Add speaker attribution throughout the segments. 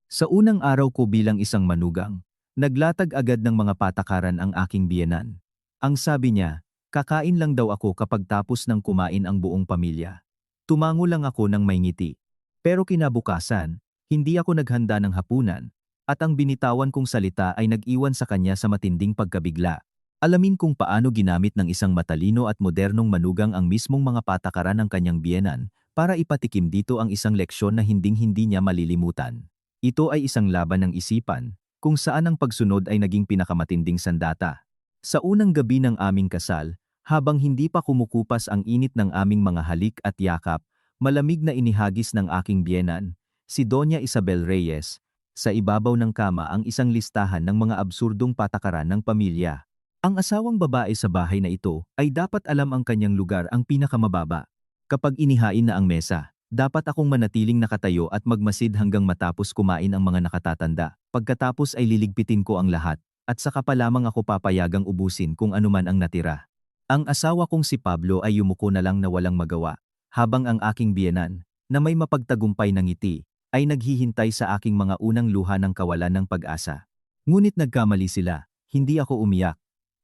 Speaker 1: Sa unang araw ko bilang isang manugang, naglatag agad ng mga patakaran ang aking biyenan. Ang sabi niya, kakain lang daw ako kapag tapos ng kumain ang buong pamilya. Tumango lang ako ng may ngiti. Pero kinabukasan, hindi ako naghanda ng hapunan, at ang binitawan kong salita ay nag-iwan sa kanya sa matinding pagkabigla. Alamin kung paano ginamit ng isang matalino at modernong manugang ang mismong mga patakaran ng kanyang biyenan para ipatikim dito ang isang leksyon na hinding-hindi niya malilimutan. Ito ay isang laban ng isipan, kung saan ang pagsunod ay naging pinakamatinding sandata. Sa unang gabi ng aming kasal, habang hindi pa kumukupas ang init ng aming mga halik at yakap, malamig na inihagis ng aking biyenan, si Doña Isabel Reyes, sa ibabaw ng kama ang isang listahan ng mga absurdong patakaran ng pamilya. Ang asawang babae sa bahay na ito ay dapat alam ang kanyang lugar ang pinakamababa. Kapag inihain na ang mesa, dapat akong manatiling nakatayo at magmasid hanggang matapos kumain ang mga nakatatanda. Pagkatapos ay liligpitin ko ang lahat, at saka pa lamang ako papayagang ubusin kung anuman ang natira. Ang asawa kong si Pablo ay yumuko na lang na walang magawa, habang ang aking biyenan, na may mapagtagumpay ng ngiti, ay naghihintay sa aking mga unang luha ng kawalan ng pag-asa. Ngunit nagkamali sila, hindi ako umiyak.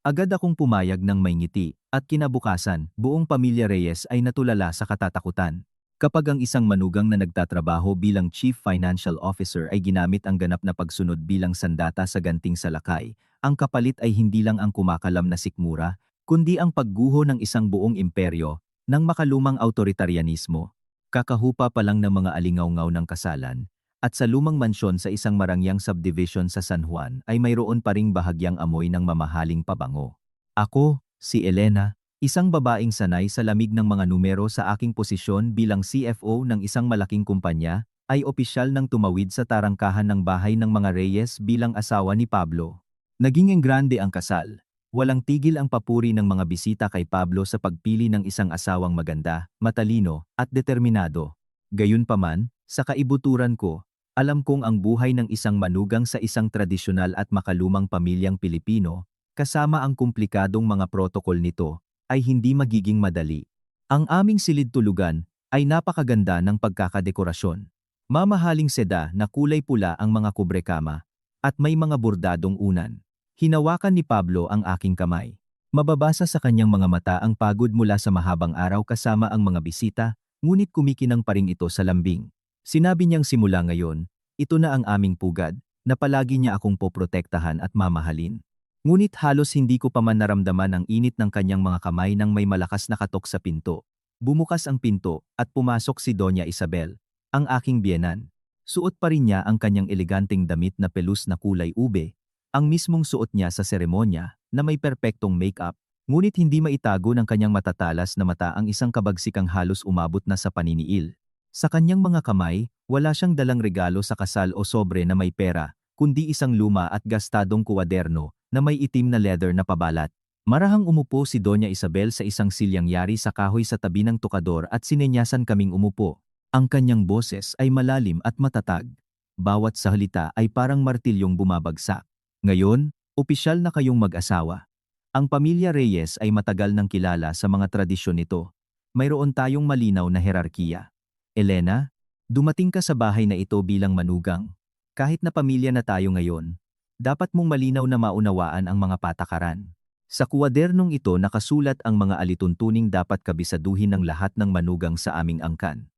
Speaker 1: Agad akong pumayag ng may ngiti, at kinabukasan, buong pamilya Reyes ay natulala sa katatakutan. Kapag ang isang manugang na nagtatrabaho bilang Chief Financial Officer ay ginamit ang ganap na pagsunod bilang sandata sa ganting salakay, ang kapalit ay hindi lang ang kumakalam na sikmura, kundi ang pagguho ng isang buong imperyo ng makalumang autoritarianismo. Kakahupa pa lang ng mga alingaw-ngaw ng kasalan, at sa lumang mansyon sa isang marangyang subdivision sa San Juan ay mayroon pa ring bahagyang amoy ng mamahaling pabango. Ako, si Elena, isang babaeng sanay sa lamig ng mga numero sa aking posisyon bilang CFO ng isang malaking kumpanya, ay opisyal nang tumawid sa tarangkahan ng bahay ng mga Reyes bilang asawa ni Pablo. Naging enggrande ang kasal. Walang tigil ang papuri ng mga bisita kay Pablo sa pagpili ng isang asawang maganda, matalino, at determinado. Gayunpaman, sa kaibuturan ko, alam kong ang buhay ng isang manugang sa isang tradisyonal at makalumang pamilyang Pilipino, kasama ang komplikadong mga protokol nito, ay hindi magiging madali. Ang aming silid-tulugan ay napakaganda ng pagkakadekorasyon. Mamahaling seda na kulay pula ang mga kubrekama, at may mga bordadong unan. Hinawakan ni Pablo ang aking kamay. Mababasa sa kanyang mga mata ang pagod mula sa mahabang araw kasama ang mga bisita, ngunit kumikinang pa rin ito sa lambing. Sinabi niyang simula ngayon, ito na ang aming pugad, na palagi niya akong poprotektahan at mamahalin. Ngunit halos hindi ko pa man naramdaman ang init ng kanyang mga kamay nang may malakas na katok sa pinto. Bumukas ang pinto at pumasok si Doña Isabel, ang aking biyenan. Suot pa rin niya ang kanyang eleganteng damit na pelus na kulay ube, ang mismong suot niya sa seremonya na may perpektong make-up, ngunit hindi maitago ng kanyang matatalas na mata ang isang kabagsikang halos umabot na sa paniniil. Sa kanyang mga kamay, wala siyang dalang regalo sa kasal o sobre na may pera, kundi isang luma at gastadong kuwaderno na may itim na leather na pabalat. Marahang umupo si Doña Isabel sa isang silyang yari sa kahoy sa tabi ng tukador at sinenyasan kaming umupo. Ang kanyang boses ay malalim at matatag. Bawat salita ay parang martilyong bumabagsak. Ngayon, opisyal na kayong mag-asawa. Ang pamilya Reyes ay matagal nang kilala sa mga tradisyon nito. Mayroon tayong malinaw na herarkiya. Elena, dumating ka sa bahay na ito bilang manugang. Kahit na pamilya na tayo ngayon, dapat mong malinaw na maunawaan ang mga patakaran. Sa kuwadernong ito nakasulat ang mga alituntuning dapat kabisaduhin ng lahat ng manugang sa aming angkan.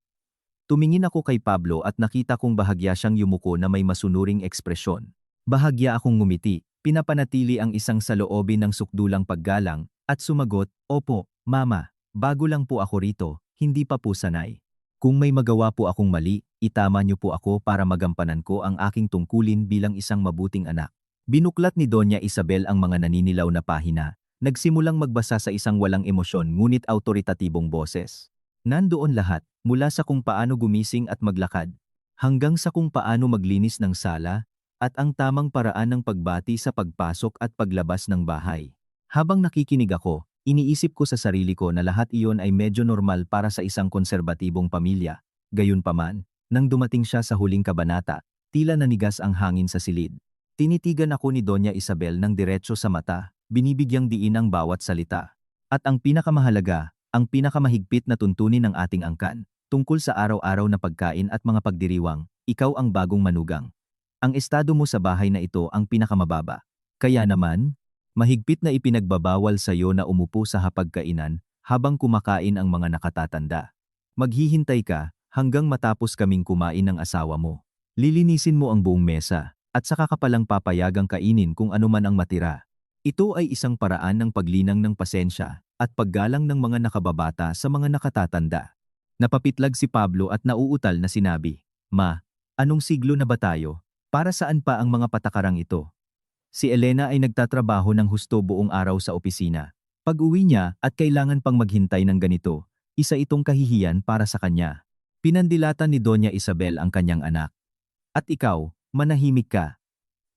Speaker 1: Tumingin ako kay Pablo at nakita kong bahagya siyang yumuko na may masunuring ekspresyon. Bahagya akong ngumiti, pinapanatili ang isang saloobin ng sukdulang paggalang, at sumagot, "Opo, Mama, bago lang po ako rito, hindi pa po sanay. Kung may magawa po akong mali, itama niyo po ako para magampanan ko ang aking tungkulin bilang isang mabuting anak." Binuklat ni Doña Isabel ang mga naninilaw na pahina, nagsimulang magbasa sa isang walang emosyon ngunit autoritatibong boses. Nandoon lahat, mula sa kung paano gumising at maglakad, hanggang sa kung paano maglinis ng sala, at ang tamang paraan ng pagbati sa pagpasok at paglabas ng bahay. Habang nakikinig ako, iniisip ko sa sarili ko na lahat iyon ay medyo normal para sa isang konserbatibong pamilya. Gayunpaman, nang dumating siya sa huling kabanata, tila nanigas ang hangin sa silid. Tinitigan ako ni Doña Isabel ng diretso sa mata, binibigyang diin ang bawat salita. At ang pinakamahalaga, ang pinakamahigpit na tuntunin ng ating angkan, tungkol sa araw-araw na pagkain at mga pagdiriwang, ikaw ang bagong manugang. Ang estado mo sa bahay na ito ang pinakamababa. Kaya naman, mahigpit na ipinagbabawal sa iyo na umupo sa hapagkainan habang kumakain ang mga nakatatanda. Maghihintay ka hanggang matapos kaming kumain ng asawa mo. Lilinisin mo ang buong mesa at saka ka palang papayagang kainin kung ano man ang matira. Ito ay isang paraan ng paglinang ng pasensya at paggalang ng mga nakababata sa mga nakatatanda. Napapitlag si Pablo at nauutal na sinabi, "Ma, anong siglo na ba tayo? Para saan pa ang mga patakarang ito?" Si Elena ay nagtatrabaho ng husto buong araw sa opisina. Pag-uwi niya at kailangan pang maghintay ng ganito, isa itong kahihiyan para sa kanya. Pinandilatan ni Doña Isabel ang kanyang anak. At ikaw, manahimik ka.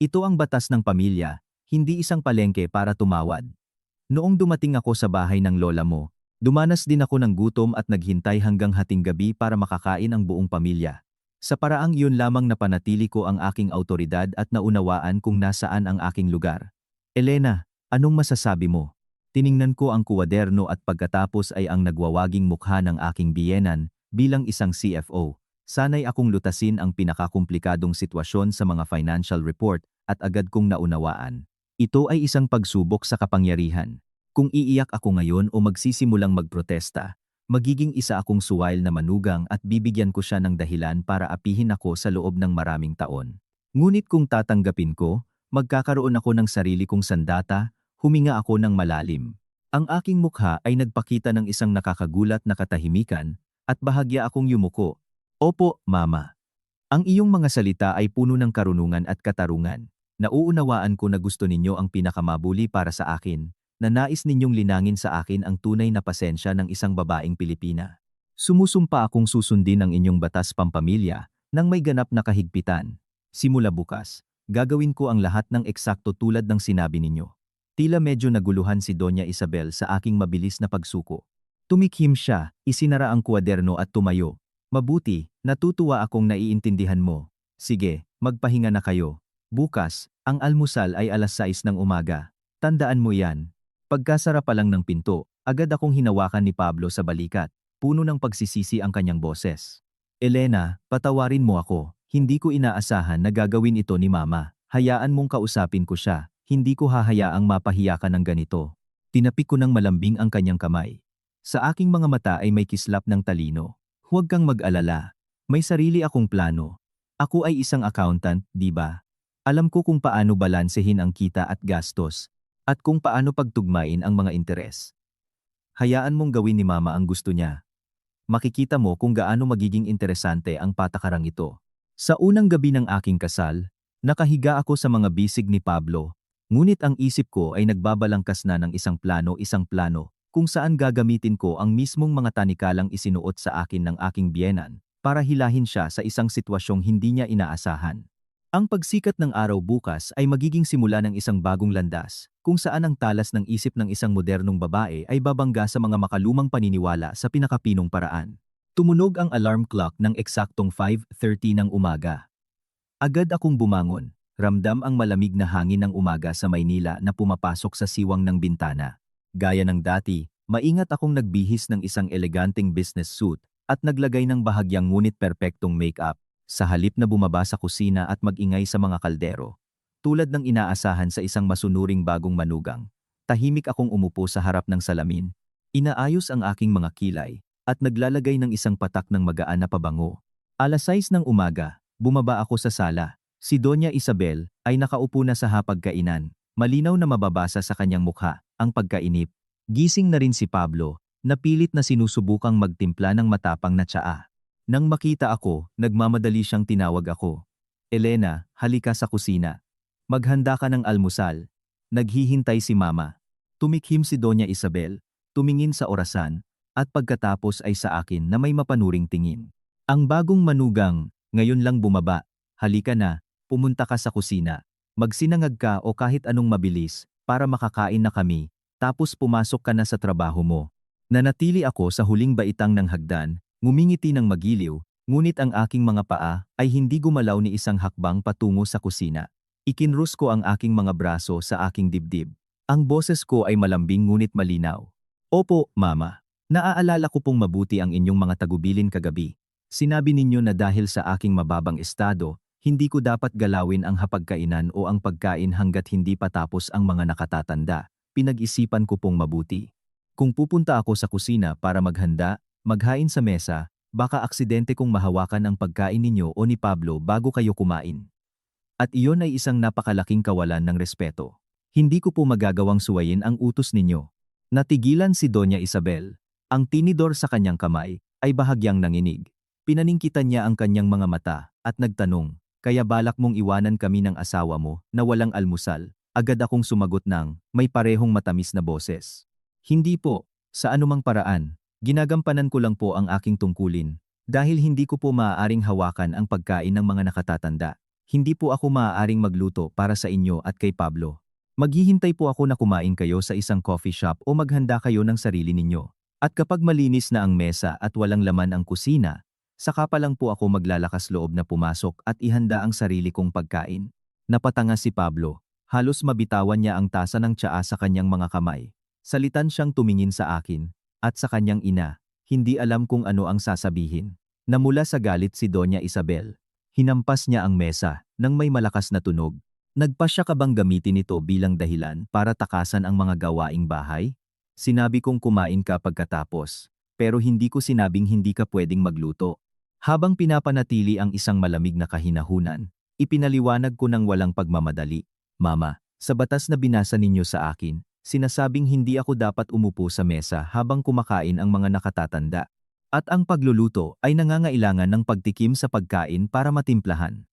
Speaker 1: Ito ang batas ng pamilya, hindi isang palengke para tumawad. Noong dumating ako sa bahay ng lola mo, dumanas din ako ng gutom at naghintay hanggang hating gabi para makakain ang buong pamilya. Sa paraang iyon lamang napanatili ko ang aking autoridad at naunawaan kung nasaan ang aking lugar. Elena, anong masasabi mo? Tiningnan ko ang kuwaderno at pagkatapos ay ang nagwawaging mukha ng aking biyenan bilang isang CFO. Sanay akong lutasin ang pinakakomplikadong sitwasyon sa mga financial report at agad kong naunawaan. Ito ay isang pagsubok sa kapangyarihan. Kung iiyak ako ngayon o magsisimulang magprotesta, magiging isa akong suwail na manugang at bibigyan ko siya ng dahilan para apihin ako sa loob ng maraming taon. Ngunit kung tatanggapin ko, magkakaroon ako ng sarili kong sandata, huminga ako ng malalim. Ang aking mukha ay nagpakita ng isang nakakagulat na katahimikan at bahagya akong yumuko. Opo, Mama. Ang iyong mga salita ay puno ng karunungan at katarungan. Nauunawaan ko na gusto ninyo ang pinakamabuli para sa akin, na nais ninyong linangin sa akin ang tunay na pasensya ng isang babaeng Pilipina. Sumusumpa akong susundin ang inyong batas pampamilya nang may ganap na kahigpitan. Simula bukas, gagawin ko ang lahat ng eksakto tulad ng sinabi ninyo. Tila medyo naguluhan si Doña Isabel sa aking mabilis na pagsuko. Tumikhim siya, isinara ang kuwaderno at tumayo. Mabuti, natutuwa akong naiintindihan mo. Sige, magpahinga na kayo. Bukas, ang almusal ay alas 6 ng umaga. Tandaan mo yan. Pagkasara pa lang ng pinto, agad akong hinawakan ni Pablo sa balikat, puno ng pagsisisi ang kanyang boses. Elena, patawarin mo ako, hindi ko inaasahan na gagawin ito ni Mama. Hayaan mong kausapin ko siya, hindi ko hahayaang mapahiya ka ng ganito. Tinapik ko ng malambing ang kanyang kamay. Sa aking mga mata ay may kislap ng talino. Huwag kang mag-alala. May sarili akong plano. Ako ay isang accountant, di ba? Alam ko kung paano balansehin ang kita at gastos. At kung paano pagtugmain ang mga interes. Hayaan mong gawin ni Mama ang gusto niya. Makikita mo kung gaano magiging interesante ang patakarang ito. Sa unang gabi ng aking kasal, nakahiga ako sa mga bisig ni Pablo, ngunit ang isip ko ay nagbabalangkas na ng isang plano, kung saan gagamitin ko ang mismong mga tanikalang isinuot sa akin ng aking biyenan, para hilahin siya sa isang sitwasyong hindi niya inaasahan. Ang pagsikat ng araw bukas ay magiging simula ng isang bagong landas, kung saan ang talas ng isip ng isang modernong babae ay babangga sa mga makalumang paniniwala sa pinakapinong paraan. Tumunog ang alarm clock ng eksaktong 5:30 ng umaga. Agad akong bumangon, ramdam ang malamig na hangin ng umaga sa Maynila na pumapasok sa siwang ng bintana. Gaya ng dati, maingat akong nagbihis ng isang eleganteng business suit at naglagay ng bahagyang ngunit perpektong makeup. Sa halip na bumaba sa kusina at mag-ingay sa mga kaldero, tulad ng inaasahan sa isang masunuring bagong manugang, tahimik akong umupo sa harap ng salamin. Inaayos ang aking mga kilay, at naglalagay ng isang patak ng magaan na pabango. Alas 6 ng umaga, bumaba ako sa sala. Si Doña Isabel ay nakaupo na sa hapagkainan, malinaw na mababasa sa kanyang mukha, ang pagkainip. Gising na rin si Pablo, na pilit na sinusubukang magtimpla ng matapang na tsaa. Nang makita ako, nagmamadali siyang tinawag ako. Elena, halika sa kusina. Maghanda ka ng almusal. Naghihintay si Mama. Tumikhim si Doña Isabel, tumingin sa orasan, at pagkatapos ay sa akin na may mapanuring tingin. Ang bagong manugang, ngayon lang bumaba. Halika na, pumunta ka sa kusina. Magsinangag ka o kahit anong mabilis, para makakain na kami, tapos pumasok ka na sa trabaho mo. Nanatili ako sa huling baitang ng hagdan, ngumingiti ng magiliw, ngunit ang aking mga paa ay hindi gumalaw ni isang hakbang patungo sa kusina. Ikinrus ko ang aking mga braso sa aking dibdib. Ang boses ko ay malambing ngunit malinaw. Opo, Mama. Naaalala ko pong mabuti ang inyong mga tagubilin kagabi. Sinabi ninyo na dahil sa aking mababang estado, Hindi ko dapat galawin ang hapagkainan o ang pagkain hanggat hindi pa tapos ang mga nakatatanda. Pinag-isipan ko pong mabuti. Kung pupunta ako sa kusina para maghanda, maghain sa mesa, baka aksidente kong mahawakan ang pagkain ninyo o ni Pablo bago kayo kumain. At iyon ay isang napakalaking kawalan ng respeto. Hindi ko po magagawang suwayin ang utos ninyo. Natigilan si Doña Isabel. Ang tinidor sa kanyang kamay ay bahagyang nanginig. Pinaningkitan niya ang kanyang mga mata at nagtanong, kaya balak mong iwanan kami ng asawa mo na walang almusal? Agad akong sumagot ng may parehong matamis na boses. Hindi po, sa anumang paraan. Ginagampanan ko lang po ang aking tungkulin. Dahil hindi ko po maaaring hawakan ang pagkain ng mga nakatatanda. Hindi po ako maaaring magluto para sa inyo at kay Pablo. Maghihintay po ako na kumain kayo sa isang coffee shop o maghanda kayo ng sarili ninyo. At kapag malinis na ang mesa at walang laman ang kusina, saka pa lang po ako maglalakas loob na pumasok at ihanda ang sarili kong pagkain. Napatanga si Pablo. Halos mabitawan niya ang tasa ng tsaa sa kanyang mga kamay. Salitan siyang tumingin sa akin at sa kanyang ina. Hindi alam kung ano ang sasabihin. Namula sa galit si Doña Isabel. Hinampas niya ang mesa nang may malakas na tunog. Nagpasya ka bang gamitin ito bilang dahilan para takasan ang mga gawaing bahay? Sinabi kong kumain ka pagkatapos, pero hindi ko sinabing hindi ka pwedeng magluto. Habang pinapanatili ang isang malamig na kahinahunan, ipinaliwanag ko ng walang pagmamadali. Mama, sa batas na binasa ninyo sa akin, sinasabing hindi ako dapat umupo sa mesa habang kumakain ang mga nakatatanda. At ang pagluluto ay nangangailangan ng pagtikim sa pagkain para matimplahan.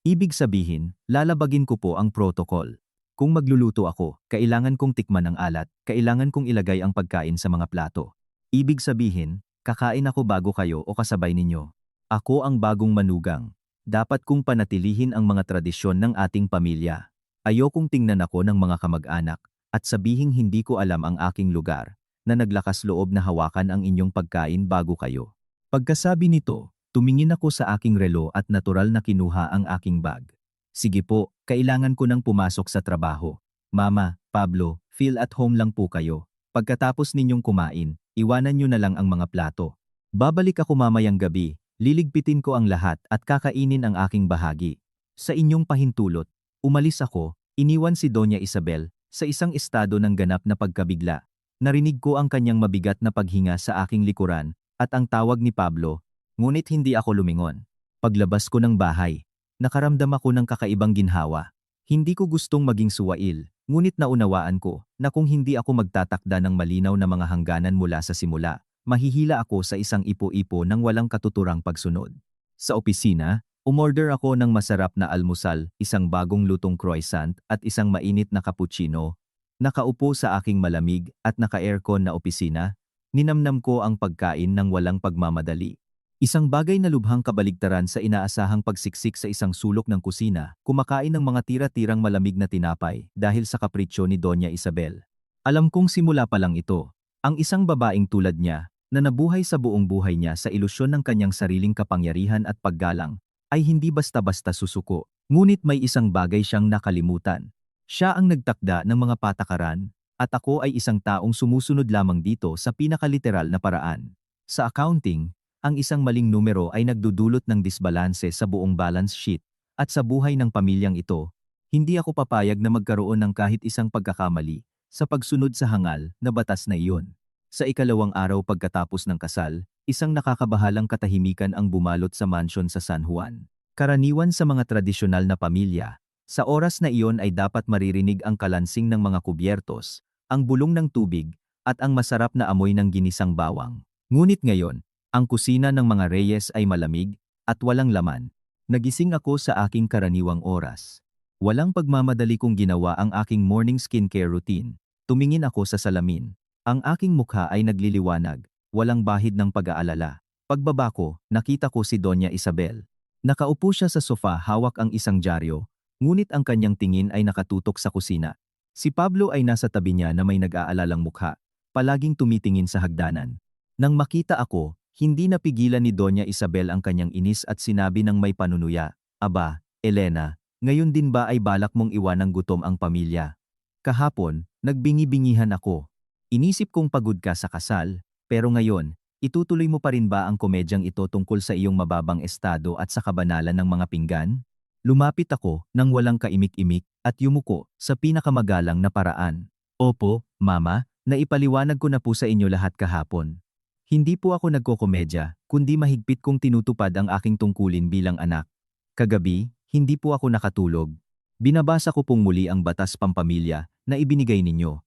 Speaker 1: Ibig sabihin, lalabagin ko po ang protocol. Kung magluluto ako, kailangan kong tikman ang alat, kailangan kong ilagay ang pagkain sa mga plato. Ibig sabihin, kakain ako bago kayo o kasabay ninyo. Ako ang bagong manugang. Dapat kong panatilihin ang mga tradisyon ng ating pamilya. Ayokong tingnan ako ng mga kamag-anak at sabihing hindi ko alam ang aking lugar, na naglakas loob na hawakan ang inyong pagkain bago kayo. Pagkasabi nito, tumingin ako sa aking relo at natural na kinuha ang aking bag. Sige po, kailangan ko nang pumasok sa trabaho. Mama, Pablo, feel at home lang po kayo. Pagkatapos ninyong kumain, iwanan nyo na lang ang mga plato. Babalik ako mamayang gabi, liligpitin ko ang lahat at kakainin ang aking bahagi. Sa inyong pahintulot, umalis ako, iniwan si Doña Isabel, sa isang estado ng ganap na pagkabigla. Narinig ko ang kanyang mabigat na paghinga sa aking likuran, at ang tawag ni Pablo, ngunit hindi ako lumingon. Paglabas ko ng bahay, nakaramdam ako ng kakaibang ginhawa. Hindi ko gustong maging suwail, ngunit naunawaan ko na kung hindi ako magtatakda ng malinaw na mga hangganan mula sa simula, mahihila ako sa isang ipo-ipo ng walang katuturang pagsunod. Sa opisina, umorder ako ng masarap na almusal, isang bagong lutong croissant at isang mainit na cappuccino. Nakaupo sa aking malamig at naka-aircon na opisina, ninamnam ko ang pagkain ng walang pagmamadali. Isang bagay na lubhang kabaligtaran sa inaasahang pagsiksik sa isang sulok ng kusina, kumakain ng mga tira-tirang malamig na tinapay dahil sa kapritsyo ni Doña Isabel. Alam kong simula pa lang ito, ang isang babaeng tulad niya, na nabuhay sa buong buhay niya sa ilusyon ng kanyang sariling kapangyarihan at paggalang, ay hindi basta-basta susuko, ngunit may isang bagay siyang nakalimutan. Siya ang nagtakda ng mga patakaran, at ako ay isang taong sumusunod lamang dito sa pinakaliteral na paraan. Sa accounting, ang isang maling numero ay nagdudulot ng disbalanse sa buong balance sheet, at sa buhay ng pamilyang ito, hindi ako papayag na magkaroon ng kahit isang pagkakamali sa pagsunod sa hangal na batas na iyon. Sa ikalawang araw pagkatapos ng kasal, isang nakakabahalang katahimikan ang bumalot sa mansyon sa San Juan. Karaniwan sa mga tradisyonal na pamilya, sa oras na iyon ay dapat maririnig ang kalansing ng mga kubyertos, ang bulong ng tubig, at ang masarap na amoy ng ginisang bawang. Ngunit ngayon, ang kusina ng mga Reyes ay malamig at walang laman. Nagising ako sa aking karaniwang oras. Walang pagmamadali kong ginawa ang aking morning skincare routine. Tumingin ako sa salamin. Ang aking mukha ay nagliliwanag, walang bahid ng pag-aalala. Pagbaba ko, nakita ko si Doña Isabel. Nakaupo siya sa sofa hawak ang isang dyaryo, ngunit ang kanyang tingin ay nakatutok sa kusina. Si Pablo ay nasa tabi niya na may nag-aalalang mukha, palaging tumitingin sa hagdanan. Nang makita ako, hindi napigilan ni Doña Isabel ang kanyang inis at sinabi ng may panunuya, "Aba, Elena, ngayon din ba ay balak mong iwanang gutom ang pamilya? Kahapon, nagbingi-bingihan ako. Inisip kong pagod ka sa kasal, pero ngayon, itutuloy mo pa rin ba ang komedyang ito tungkol sa iyong mababang estado at sa kabanalan ng mga pinggan?" Lumapit ako nang walang kaimik-imik at yumuko sa pinakamagalang na paraan. Opo, Mama, naipaliwanag ko na po sa inyo lahat kahapon. Hindi po ako nagkokomedya, kundi mahigpit kong tinutupad ang aking tungkulin bilang anak. Kagabi, hindi po ako nakatulog. Binabasa ko pong muli ang batas pampamilya na ibinigay ninyo.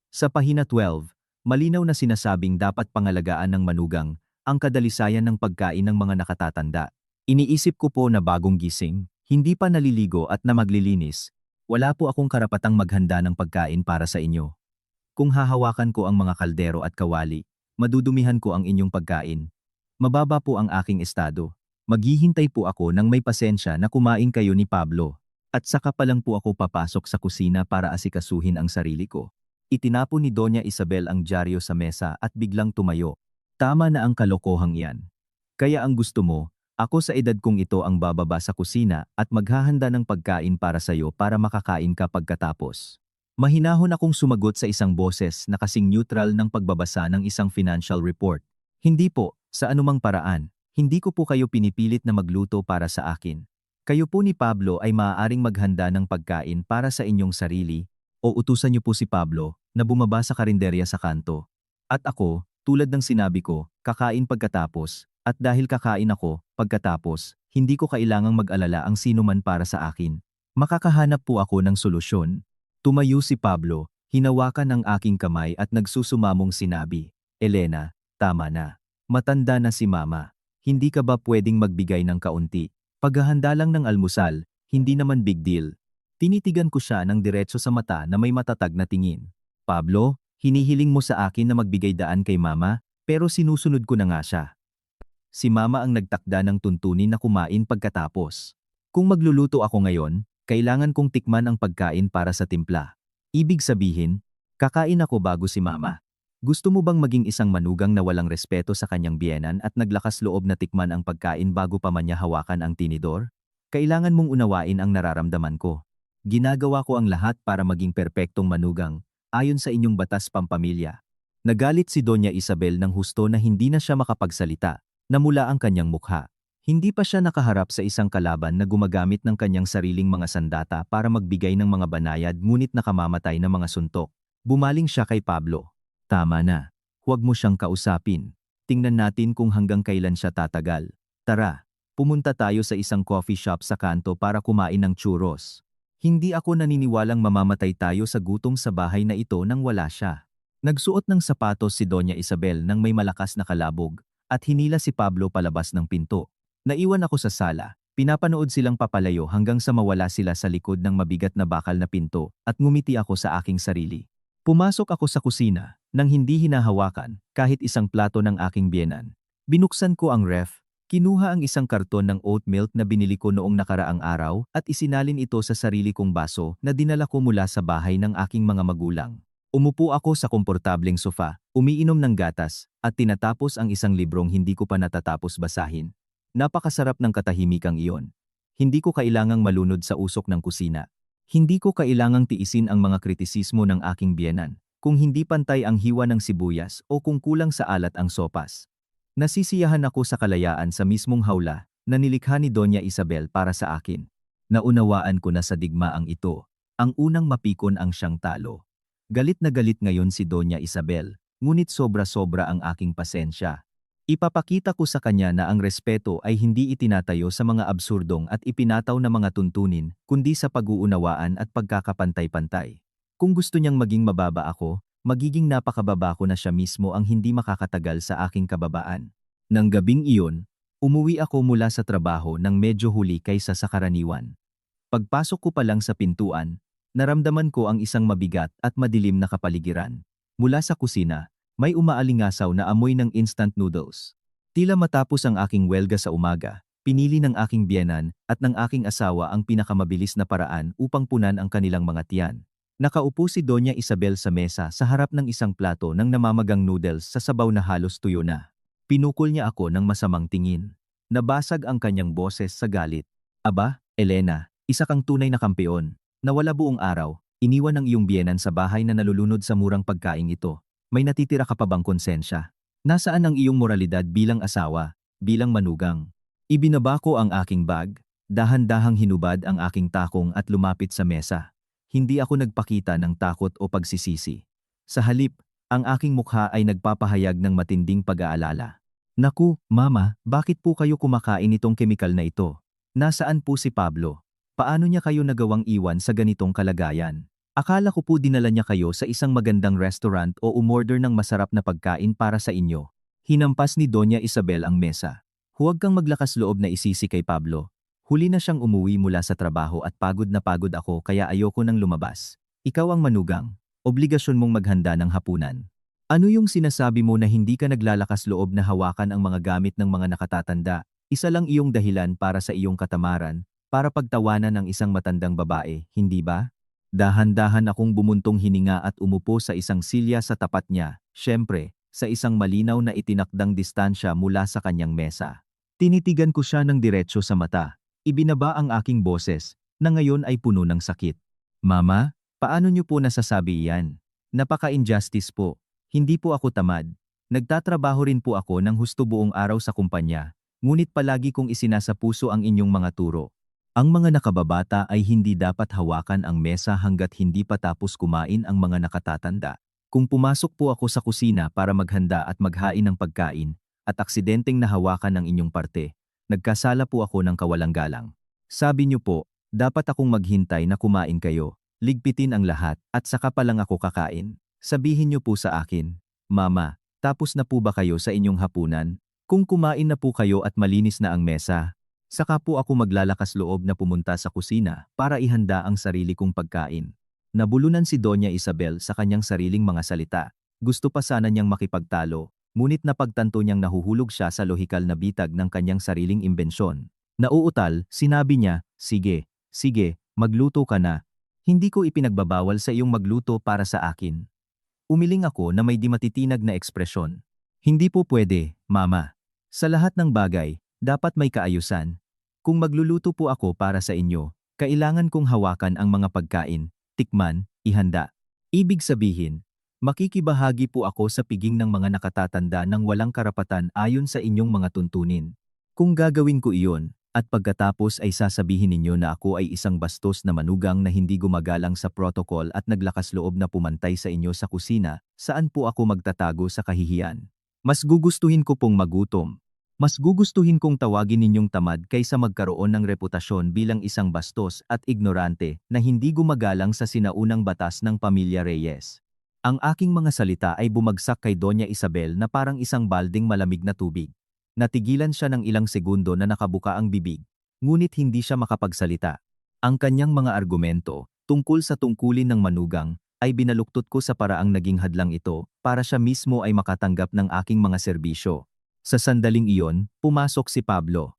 Speaker 1: Sa pahina 12, malinaw na sinasabing dapat pangalagaan ng manugang ang kadalisayan ng pagkain ng mga nakatatanda. Iniisip ko po na bagong gising, hindi pa naliligo at na maglilinis, wala po akong karapatang maghanda ng pagkain para sa inyo. Kung hahawakan ko ang mga kaldero at kawali, madudumihan ko ang inyong pagkain. Mababa po ang aking estado. Maghihintay po ako ng may pasensya na kumain kayo ni Pablo. At saka pa lang po ako papasok sa kusina para asikasuhin ang sarili ko. Itinapon ni Doña Isabel ang dyaryo sa mesa at biglang tumayo. Tama na ang kalokohang iyan. Kaya ang gusto mo, ako sa edad kong ito ang bababa sa kusina at maghahanda ng pagkain para sa'yo para makakain ka pagkatapos. Mahinahon akong sumagot sa isang boses na kasing neutral ng pagbabasa ng isang financial report. Hindi po, sa anumang paraan, hindi ko po kayo pinipilit na magluto para sa akin. Kayo po ni Pablo ay maaaring maghanda ng pagkain para sa inyong sarili, o utusan niyo po si Pablo na bumaba sa karinderya sa kanto. At ako, tulad ng sinabi ko, kakain pagkatapos, at dahil kakain ako, pagkatapos, hindi ko kailangang mag-alala ang sino man para sa akin. Makakahanap po ako ng solusyon. Tumayo si Pablo, hinawakan ang aking kamay at nagsusumamong sinabi, Elena, tama na. Matanda na si Mama. Hindi ka ba pwedeng magbigay ng kaunti? Paghahanda lang ng almusal, hindi naman big deal. Tinitigan ko siya ng diretso sa mata na may matatag na tingin. Pablo, hinihiling mo sa akin na magbigay daan kay Mama, pero sinusunod ko na nga siya. Si Mama ang nagtakda ng tuntunin na kumain pagkatapos. Kung magluluto ako ngayon, kailangan kong tikman ang pagkain para sa timpla. Ibig sabihin, kakain ako bago si Mama. Gusto mo bang maging isang manugang na walang respeto sa kanyang biyenan at naglakas loob na tikman ang pagkain bago pa man niya hawakan ang tinidor? Kailangan mong unawain ang nararamdaman ko. Ginagawa ko ang lahat para maging perpektong manugang, ayon sa inyong batas pampamilya. Nagalit si Doña Isabel ng husto na hindi na siya makapagsalita, namula ang kanyang mukha. Hindi pa siya nakaharap sa isang kalaban na gumagamit ng kanyang sariling mga sandata para magbigay ng mga banayad ngunit nakamamatay na mga suntok. Bumaling siya kay Pablo. Tama na. Huwag mo siyang kausapin. Tingnan natin kung hanggang kailan siya tatagal. Tara, pumunta tayo sa isang coffee shop sa kanto para kumain ng churros. Hindi ako naniniwalang mamamatay tayo sa gutom sa bahay na ito nang wala siya. Nagsuot ng sapatos si Doña Isabel nang may malakas na kalabog at hinila si Pablo palabas ng pinto. Naiwan ako sa sala, pinapanood silang papalayo hanggang sa mawala sila sa likod ng mabigat na bakal na pinto at ngumiti ako sa aking sarili. Pumasok ako sa kusina, nang hindi hinahawakan, kahit isang plato ng aking biyenan. Binuksan ko ang ref, kinuha ang isang karton ng oat milk na binili ko noong nakaraang araw at isinalin ito sa sarili kong baso na dinala ko mula sa bahay ng aking mga magulang. Umupo ako sa komportableng sofa, umiinom ng gatas, at tinatapos ang isang librong hindi ko pa natatapos basahin. Napakasarap ng katahimikang iyon. Hindi ko kailangang malunod sa usok ng kusina. Hindi ko kailangang tiisin ang mga kritisismo ng aking biyenan, kung hindi pantay ang hiwa ng sibuyas o kung kulang sa alat ang sopas. Nasisiyahan ako sa kalayaan sa mismong hawla na nilikha ni Doña Isabel para sa akin. Naunawaan ko na sa digmaang ito, ang unang mapikon ang siyang talo. Galit na galit ngayon si Doña Isabel, ngunit sobra-sobra ang aking pasensya. Ipapakita ko sa kanya na ang respeto ay hindi itinatayo sa mga absurdong at ipinataw na mga tuntunin, kundi sa pag-uunawaan at pagkakapantay-pantay. Kung gusto niyang maging mababa ako, magiging napakababa ko na siya mismo ang hindi makakatagal sa aking kababaan. Nang gabing iyon, umuwi ako mula sa trabaho ng medyo huli kaysa sa karaniwan. Pagpasok ko pa lang sa pintuan, naramdaman ko ang isang mabigat at madilim na kapaligiran. Mula sa kusina, may umaalingasaw na amoy ng instant noodles. Tila matapos ang aking welga sa umaga, pinili ng aking biyenan at ng aking asawa ang pinakamabilis na paraan upang punan ang kanilang mga tiyan. Nakaupo si Doña Isabel sa mesa sa harap ng isang plato ng namamagang noodles sa sabaw na halos tuyo na. Pinukol niya ako ng masamang tingin. Nabasag ang kanyang boses sa galit. Aba, Elena, isa kang tunay na kampeon. Nawala buong araw, iniwan ang iyong biyenan sa bahay na nalulunod sa murang pagkaing ito. May natitira ka pa bang konsensya? Nasaan ang iyong moralidad bilang asawa, bilang manugang? Ibinaba ko ang aking bag. Dahan-dahang hinubad ang aking takong at lumapit sa mesa. Hindi ako nagpakita ng takot o pagsisisi. Sa halip, ang aking mukha ay nagpapahayag ng matinding pag-aalala. Naku, Mama, bakit po kayo kumakain itong kemikal na ito? Nasaan po si Pablo? Paano niya kayo nagawang iwan sa ganitong kalagayan? Akala ko po dinala niya kayo sa isang magandang restaurant o umorder ng masarap na pagkain para sa inyo. Hinampas ni Doña Isabel ang mesa. Huwag kang maglakas loob na isisi kay Pablo. Huli na siyang umuwi mula sa trabaho at pagod na pagod ako kaya ayoko nang lumabas. Ikaw ang manugang. Obligasyon mong maghanda ng hapunan. Ano yung sinasabi mo na hindi ka naglalakas loob na hawakan ang mga gamit ng mga nakatatanda? Isa lang iyong dahilan para sa iyong katamaran, para pagtawanan ng isang matandang babae, hindi ba? Dahan-dahan akong bumuntong hininga at umupo sa isang silya sa tapat niya, syempre, sa isang malinaw na itinakdang distansya mula sa kanyang mesa. Tinitigan ko siya ng diretsyo sa mata. Ibinaba ang aking boses, na ngayon ay puno ng sakit. Mama, paano niyo po nasasabi iyan? Napaka-injustice po. Hindi po ako tamad. Nagtatrabaho rin po ako ng husto buong araw sa kumpanya, ngunit palagi kong isinasapuso ang inyong mga turo. Ang mga nakababata ay hindi dapat hawakan ang mesa hanggat hindi pa tapos kumain ang mga nakatatanda. Kung pumasok po ako sa kusina para maghanda at maghain ng pagkain, at aksidenteng nahawakan ang inyong parte, nagkasala po ako ng kawalang galang. Sabi niyo po, dapat akong maghintay na kumain kayo, ligpitin ang lahat, at saka pa lang ako kakain. Sabihin niyo po sa akin, Mama, tapos na po ba kayo sa inyong hapunan? Kung kumain na po kayo at malinis na ang mesa, saka po ako maglalakas loob na pumunta sa kusina para ihanda ang sarili kong pagkain. Nabulunan si Doña Isabel sa kanyang sariling mga salita. Gusto pa sana niyang makipagtalo, ngunit napagtanto niyang nahuhulog siya sa lohikal na bitag ng kanyang sariling imbensyon. Nauutal, sinabi niya, sige, magluto ka na. Hindi ko ipinagbabawal sa iyong magluto para sa akin. Umiling ako na may di matitinag na ekspresyon. Hindi po pwede, Mama. Sa lahat ng bagay, dapat may kaayusan. Kung magluluto po ako para sa inyo, kailangan kong hawakan ang mga pagkain, tikman, ihanda. Ibig sabihin, makikibahagi po ako sa piging ng mga nakatatanda ng walang karapatan ayon sa inyong mga tuntunin. Kung gagawin ko iyon, at pagkatapos ay sasabihin ninyo na ako ay isang bastos na manugang na hindi gumagalang sa protocol at naglakas loob na pumantay sa inyo sa kusina, saan po ako magtatago sa kahihiyan? Mas gugustuhin ko pong magutom. Mas gugustuhin kong tawagin ninyong tamad kaysa magkaroon ng reputasyon bilang isang bastos at ignorante na hindi gumagalang sa sinaunang batas ng pamilya Reyes. Ang aking mga salita ay bumagsak kay Doña Isabel na parang isang balding malamig na tubig. Natigilan siya ng ilang segundo na nakabuka ang bibig, ngunit hindi siya makapagsalita. Ang kanyang mga argumento, tungkol sa tungkulin ng manugang, ay binaluktot ko sa paraang naging hadlang ito para siya mismo ay makatanggap ng aking mga serbisyo. Sa sandaling iyon, pumasok si Pablo.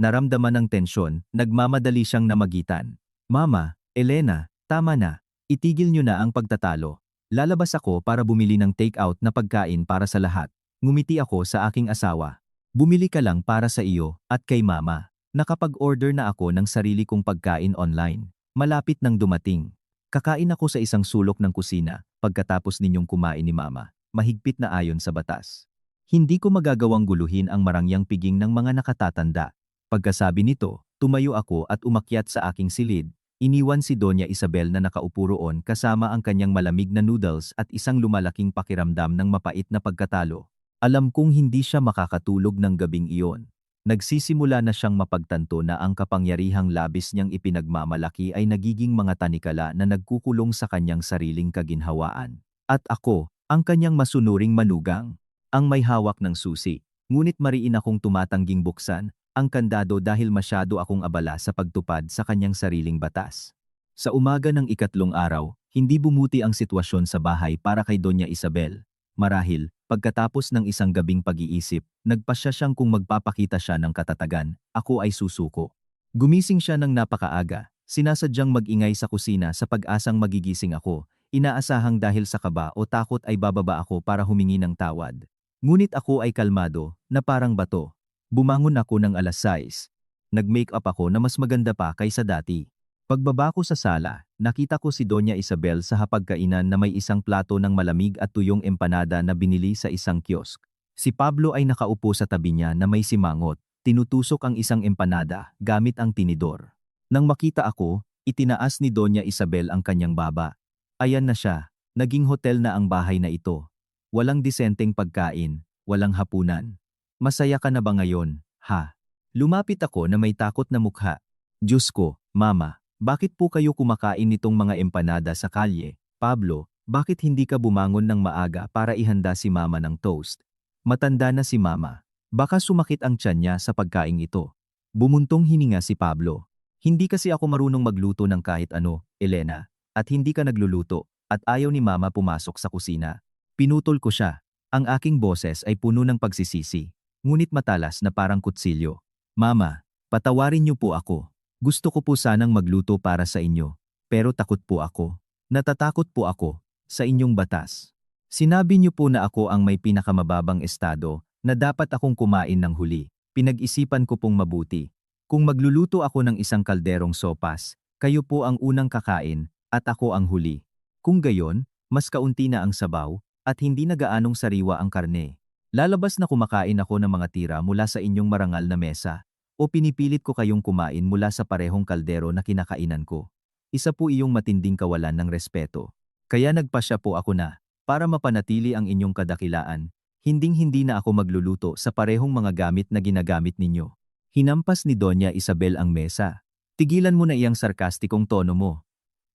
Speaker 1: Naramdaman ng tensyon, nagmamadali siyang namagitan. Mama, Elena, tama na. Itigil niyo na ang pagtatalo. Lalabas ako para bumili ng take-out na pagkain para sa lahat. Ngumiti ako sa aking asawa. Bumili ka lang para sa iyo at kay Mama. Nakapag-order na ako ng sarili kong pagkain online. Malapit nang dumating. Kakain ako sa isang sulok ng kusina pagkatapos ninyong kumain ni Mama. Mahigpit na ayon sa batas. Hindi ko magagawang guluhin ang marangyang piging ng mga nakatatanda. Pagkasabi nito, tumayo ako at umakyat sa aking silid. Iniwan si Doña Isabel na nakaupo roon kasama ang kanyang malamig na noodles at isang lumalaking pakiramdam ng mapait na pagkatalo. Alam kong hindi siya makakatulog ng gabing iyon. Nagsisimula na siyang mapagtanto na ang kapangyarihang labis niyang ipinagmamalaki ay nagiging mga tanikala na nagkukulong sa kanyang sariling kaginhawaan. At ako, ang kanyang masunuring manugang, ang may hawak ng susi. Ngunit mariin akong tumatangging buksan ang kandado dahil masyado akong abala sa pagtupad sa kanyang sariling batas. Sa umaga ng ikatlong araw, hindi bumuti ang sitwasyon sa bahay para kay Doña Isabel. Marahil, pagkatapos ng isang gabing pag-iisip, nagpasya siyang kung magpapakita siya ng katatagan, ako ay susuko. Gumising siya ng napakaaga, sinasadyang mag-ingay sa kusina sa pag-asang magigising ako, inaasahang dahil sa kaba o takot ay bababa ako para humingi ng tawad. Ngunit ako ay kalmado, na parang bato. Bumangon ako ng alas 6. Nag-make up ako na mas maganda pa kaysa dati. Pagbaba ko sa sala, nakita ko si Doña Isabel sa hapagkainan na may isang plato ng malamig at tuyong empanada na binili sa isang kiosk. Si Pablo ay nakaupo sa tabi niya na may simangot, tinutusok ang isang empanada gamit ang tinidor. Nang makita ako, itinaas ni Doña Isabel ang kanyang baba. Ayan na siya, naging hotel na ang bahay na ito. Walang disenteng pagkain, walang hapunan. Masaya ka na ba ngayon, ha? Lumapit ako na may takot na mukha. Diyos ko, Mama, bakit po kayo kumakain nitong mga empanada sa kalye? Pablo, bakit hindi ka bumangon ng maaga para ihanda si Mama ng toast? Matanda na si Mama. Baka sumakit ang tiyan niya sa pagkaing ito. Bumuntong hininga si Pablo. Hindi kasi ako marunong magluto ng kahit ano, Elena, at hindi ka nagluluto, at ayaw ni Mama pumasok sa kusina. Pinutol ko siya. Ang aking boses ay puno ng pagsisisi, ngunit matalas na parang kutsilyo. Mama, patawarin niyo po ako. Gusto ko po sanang magluto para sa inyo, pero takot po ako. Natatakot po ako sa inyong batas. Sinabi niyo po na ako ang may pinakamababang estado na dapat akong kumain ng huli. Pinag-isipan ko pong mabuti. Kung magluluto ako ng isang kalderong sopas, kayo po ang unang kakain at ako ang huli. Kung gayon, mas kaunti na ang sabaw at hindi na gaanong sariwa ang karne. Lalabas na kumakain ako ng mga tira mula sa inyong marangal na mesa o pinipilit ko kayong kumain mula sa parehong kaldero na kinakainan ko. Isa po iyong matinding kawalan ng respeto. Kaya nagpasya po ako na, para mapanatili ang inyong kadakilaan, hinding-hindi na ako magluluto sa parehong mga gamit na ginagamit ninyo. Hinampas ni Doña Isabel ang mesa. Tigilan mo na iyang sarkastikong tono mo.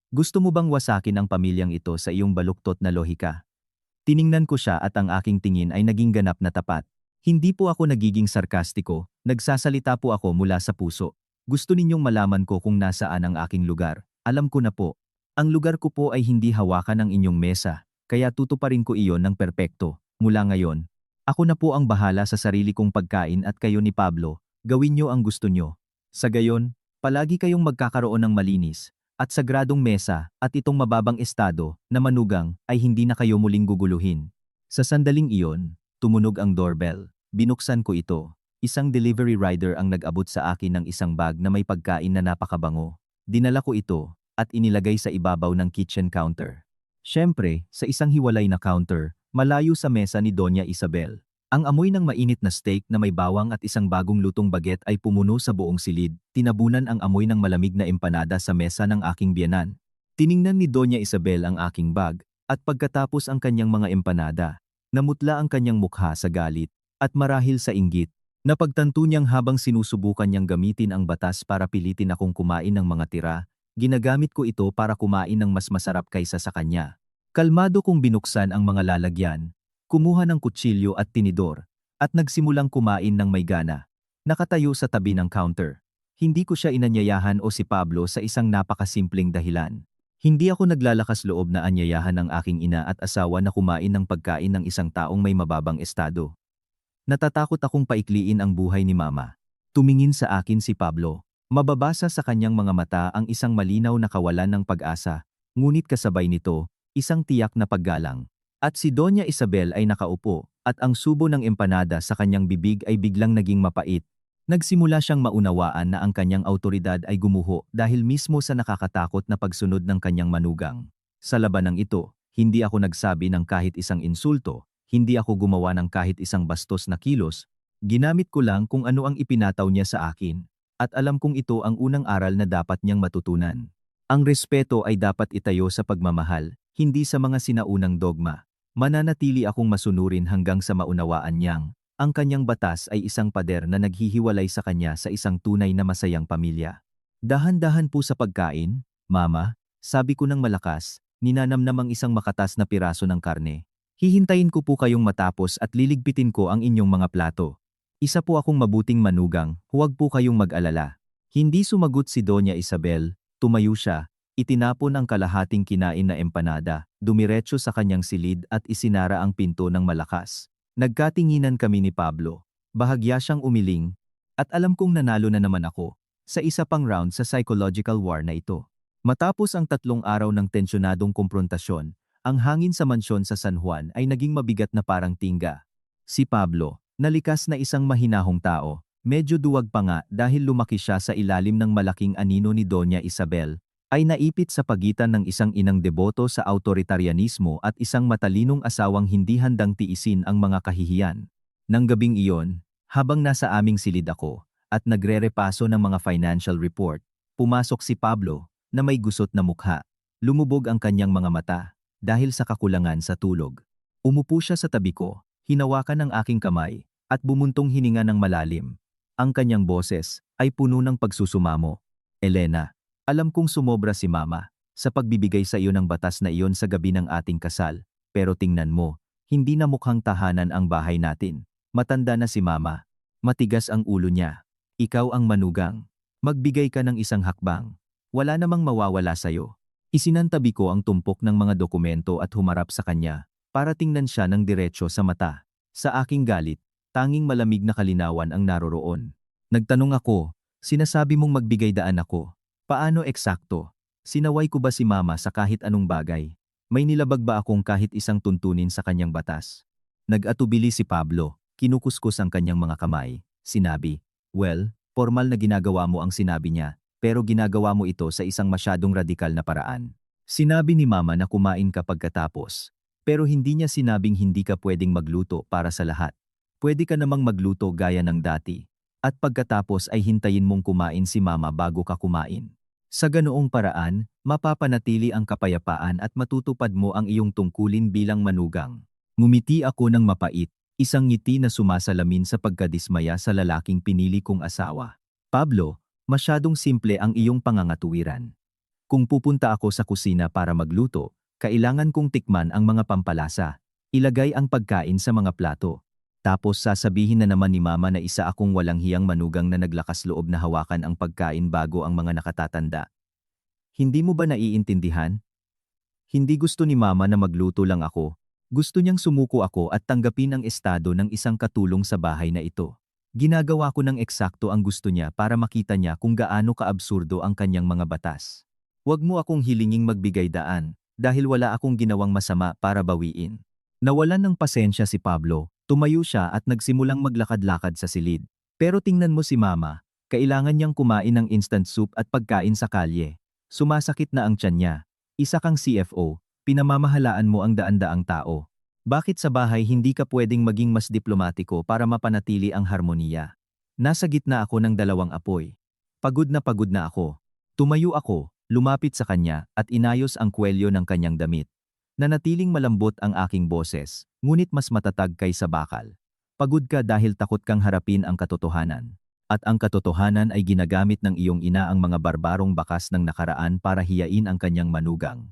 Speaker 1: Gusto mo bang wasakin ang pamilyang ito sa iyong baluktot na lohika? Tiningnan ko siya at ang aking tingin ay naging ganap na tapat. Hindi po ako nagiging sarkastiko, nagsasalita po ako mula sa puso. Gusto ninyong malaman ko kung nasaan ang aking lugar. Alam ko na po. Ang lugar ko po ay hindi hawakan ng inyong mesa, kaya tutuparin ko iyon ng perpekto. Mula ngayon, ako na po ang bahala sa sarili kong pagkain at kayo ni Pablo, gawin nyo ang gusto nyo. Sa gayon, palagi kayong magkakaroon ng malinis at sagradong mesa at itong mababang estado na manugang ay hindi na kayo muling guguluhin. Sa sandaling iyon, tumunog ang doorbell. Binuksan ko ito. Isang delivery rider ang nag-abot sa akin ng isang bag na may pagkain na napakabango. Dinala ko ito at inilagay sa ibabaw ng kitchen counter. Siyempre, sa isang hiwalay na counter, malayo sa mesa ni Doña Isabel. Ang amoy ng mainit na steak na may bawang at isang bagong lutong baget ay pumuno sa buong silid. Tinabunan ang amoy ng malamig na empanada sa mesa ng aking biyenan. Tiningnan ni Doña Isabel ang aking bag, at pagkatapos ang kanyang mga empanada, namutla ang kanyang mukha sa galit, at marahil sa inggit. Napagtanto niyang habang sinusubukan niyang gamitin ang batas para pilitin akong kumain ng mga tira, ginagamit ko ito para kumain ng mas masarap kaysa sa kanya. Kalmado kong binuksan ang mga lalagyan, kumuha ng kutsilyo at tinidor, at nagsimulang kumain ng may gana. Nakatayo sa tabi ng counter. Hindi ko siya inanyayahan o si Pablo sa isang napakasimpleng dahilan. Hindi ako naglalakas loob na anyayahan ng aking ina at asawa na kumain ng pagkain ng isang taong may mababang estado. Natatakot akong paikliin ang buhay ni Mama. Tumingin sa akin si Pablo. Mababasa sa kanyang mga mata ang isang malinaw na kawalan ng pag-asa, ngunit kasabay nito, isang tiyak na paggalang. At si Doña Isabel ay nakaupo, at ang subo ng empanada sa kanyang bibig ay biglang naging mapait. Nagsimula siyang maunawaan na ang kanyang awtoridad ay gumuho dahil mismo sa nakakatakot na pagsunod ng kanyang manugang. Sa labanang ito, hindi ako nagsabi ng kahit isang insulto, hindi ako gumawa ng kahit isang bastos na kilos, ginamit ko lang kung ano ang ipinataw niya sa akin, at alam kong ito ang unang aral na dapat niyang matutunan. Ang respeto ay dapat itayo sa pagmamahal, hindi sa mga sinaunang dogma. Mananatili akong masunurin hanggang sa maunawaan niyang, ang kanyang batas ay isang pader na naghihiwalay sa kanya sa isang tunay na masayang pamilya. Dahan-dahan po sa pagkain, Mama, sabi ko ng malakas, ninanamnam ang isang makatas na piraso ng karne. Hihintayin ko po kayong matapos at liligpitin ko ang inyong mga plato. Isa po akong mabuting manugang, huwag po kayong mag-alala. Hindi sumagot si Doña Isabel, tumayo siya, itinapon ang kalahating kinain na empanada, dumiretso sa kanyang silid at isinara ang pinto ng malakas. Nagkatinginan kami ni Pablo. Bahagya siyang umiling, at alam kong nanalo na naman ako, sa isa pang round sa psychological war na ito. Matapos ang 3 araw ng tensyonadong komprontasyon, ang hangin sa mansyon sa San Juan ay naging mabigat na parang tingga. Si Pablo, nalikas na isang mahinahong tao, medyo duwag pa nga dahil lumaki siya sa ilalim ng malaking anino ni Doña Isabel, ay naipit sa pagitan ng isang inang deboto sa autoritarianismo at isang matalinong asawang hindi handang tiisin ang mga kahihiyan. Nang gabing iyon, Habang nasa aming silid ako at nagre-repaso ng mga financial report, pumasok si Pablo na may gusot na mukha. Lumubog ang kanyang mga mata dahil sa kakulangan sa tulog. Umupo siya sa tabi ko, hinawakan ang aking kamay at bumuntong hininga ng malalim. Ang kanyang boses ay puno ng pagsusumamo. Elena, alam kong sumobra si Mama sa pagbibigay sa iyo ng batas na iyon sa gabi ng ating kasal, pero tingnan mo, hindi na mukhang tahanan ang bahay natin. Matanda na si Mama. Matigas ang ulo niya. Ikaw ang manugang. Magbigay ka ng isang hakbang. Wala namang mawawala sa'yo. Isinantabi ko ang tumpok ng mga dokumento at humarap sa kanya para tingnan siya ng diretsyo sa mata. Sa aking galit, tanging malamig na kalinawan ang naroroon. Nagtanong ako, sinasabi mong magbigay daan ako. Paano eksakto? Sinaway ko ba si Mama sa kahit anong bagay? May nilabag ba akong kahit isang tuntunin sa kanyang batas? Nag-atubili si Pablo, kinukuskus ang kanyang mga kamay. Sinabi, well, formal na ginagawa mo ang sinabi niya, pero ginagawa mo ito sa isang masyadong radikal na paraan. Sinabi ni Mama na kumain ka pagkatapos, pero hindi niya sinabing hindi ka pwedeng magluto para sa lahat. Pwede ka namang magluto gaya ng dati, at pagkatapos ay hintayin mong kumain si Mama bago ka kumain. Sa ganoong paraan, mapapanatili ang kapayapaan at matutupad mo ang iyong tungkulin bilang manugang. Ngumiti ako ng mapait, isang ngiti na sumasalamin sa pagkadismaya sa lalaking pinili kong asawa. Pablo, masyadong simple ang iyong pangangatuwiran. Kung pupunta ako sa kusina para magluto, kailangan kong tikman ang mga pampalasa, ilagay ang pagkain sa mga plato. Tapos sasabihin na naman ni Mama na isa akong walang hiyang manugang na naglakas loob na hawakan ang pagkain bago ang mga nakatatanda. Hindi mo ba naiintindihan? Hindi gusto ni Mama na magluto lang ako. Gusto niyang sumuko ako at tanggapin ang estado ng isang katulong sa bahay na ito. Ginagawa ko ng eksakto ang gusto niya para makita niya kung gaano kaabsurdo ang kanyang mga batas. Huwag mo akong hilinging magbigay daan, dahil wala akong ginawang masama para bawiin. Nawalan ng pasensya si Pablo. Tumayo siya at nagsimulang maglakad-lakad sa silid. Pero tingnan mo si Mama, kailangan niyang kumain ng instant soup at pagkain sa kalye. Sumasakit na ang tiyan niya. Isa kang CFO, pinamamahalaan mo ang daan-daang tao. Bakit sa bahay hindi ka pwedeng maging mas diplomatiko para mapanatili ang harmoniya? Nasa gitna ako ng dalawang apoy. Pagod na ako. Tumayo ako, lumapit sa kanya at inayos ang kwelyo ng kanyang damit. Nanatiling malambot ang aking boses, ngunit mas matatag kaysa bakal. Pagod ka dahil takot kang harapin ang katotohanan. At ang katotohanan ay ginagamit ng iyong ina ang mga barbarong bakas ng nakaraan para hiyain ang kanyang manugang.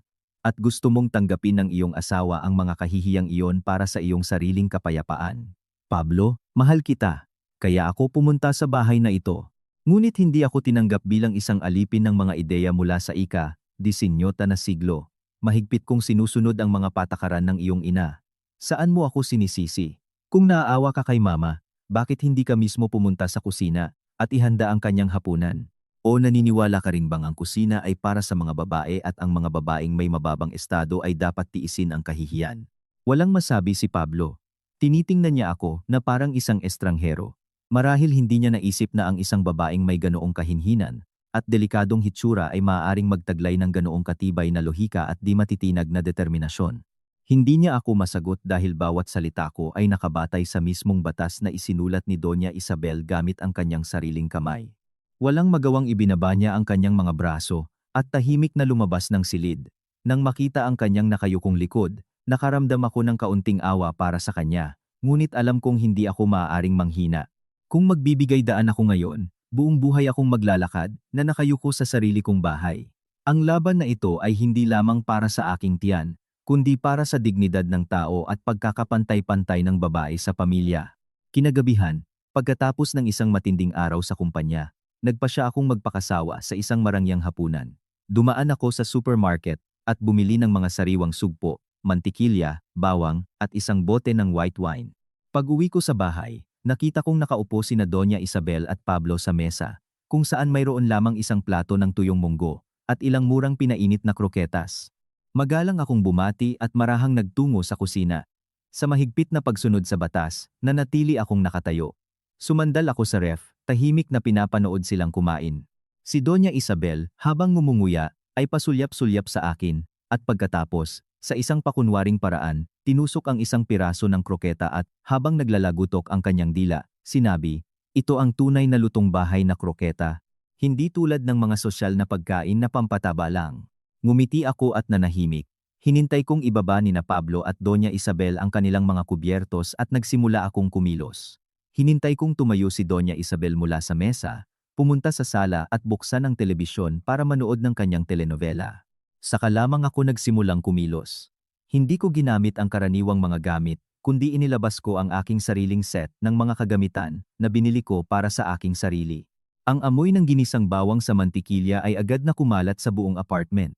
Speaker 1: At gusto mong tanggapin ng iyong asawa ang mga kahihiyang iyon para sa iyong sariling kapayapaan. Pablo, mahal kita. Kaya ako pumunta sa bahay na ito. Ngunit hindi ako tinanggap bilang isang alipin ng mga ideya mula sa ika-18 na siglo. Mahigpit kong sinusunod ang mga patakaran ng iyong ina. Saan mo ako sinisisi? Kung naaawa ka kay Mama, bakit hindi ka mismo pumunta sa kusina at ihanda ang kanyang hapunan? O naniniwala ka rin bang ang kusina ay para sa mga babae at ang mga babaeng may mababang estado ay dapat tiisin ang kahihiyan? Walang masabi si Pablo. Tinitingnan niya ako na parang isang estranghero. Marahil hindi niya naisip na ang isang babaeng may ganoong kahinhinan at delikadong hitsura ay maaaring magtaglay ng ganoong katibay na lohika at di matitinag na determinasyon. Hindi niya ako masagot dahil bawat salita ko ay nakabatay sa mismong batas na isinulat ni Doña Isabel gamit ang kanyang sariling kamay. Walang magawang ibinaba niya ang kanyang mga braso at tahimik na lumabas ng silid. Nang makita ang kanyang nakayukong likod, nakaramdam ako ng kaunting awa para sa kanya, ngunit alam kong hindi ako maaaring manghina. Kung magbibigay daan ako ngayon, buong buhay akong maglalakad na nakayuko sa sarili kong bahay. Ang laban na ito ay hindi lamang para sa aking tiyan, kundi para sa dignidad ng tao at pagkakapantay-pantay ng babae sa pamilya. Kinagabihan, pagkatapos ng isang matinding araw sa kumpanya, nagpasya akong magpakasawa sa isang marangyang hapunan. Dumaan ako sa supermarket at bumili ng mga sariwang sugpo, mantikilya, bawang, at isang bote ng white wine. Pag-uwi ko sa bahay, nakita kong nakaupo sina Doña Isabel at Pablo sa mesa, kung saan mayroon lamang isang plato ng tuyong munggo at ilang murang pinainit na kroketas. Magalang akong bumati at marahang nagtungo sa kusina. Sa mahigpit na pagsunod sa batas, nanatili akong nakatayo. Sumandal ako sa ref, tahimik na pinapanood silang kumain. Si Doña Isabel, habang ngumunguya, ay pasulyap-sulyap sa akin, at pagkatapos, sa isang pakunwaring paraan, tinusok ang isang piraso ng kroketa at, habang naglalagutok ang kanyang dila, Sinabi, ito ang tunay na lutong bahay na kroketa, hindi tulad ng mga sosyal na pagkain na pampataba lang. Ngumiti ako at nanahimik. Hinintay kong ibaba ni na Pablo at Doña Isabel ang kanilang mga kubyertos at nagsimula akong kumilos. Hinintay kong tumayo si Doña Isabel mula sa mesa, pumunta sa sala at buksan ang telebisyon para manood ng kanyang telenovela. Saka lamang ako nagsimulang kumilos. Hindi ko ginamit ang karaniwang mga gamit, kundi inilabas ko ang aking sariling set ng mga kagamitan na binili ko para sa aking sarili. Ang amoy ng ginisang bawang sa mantikilya ay agad na kumalat sa buong apartment.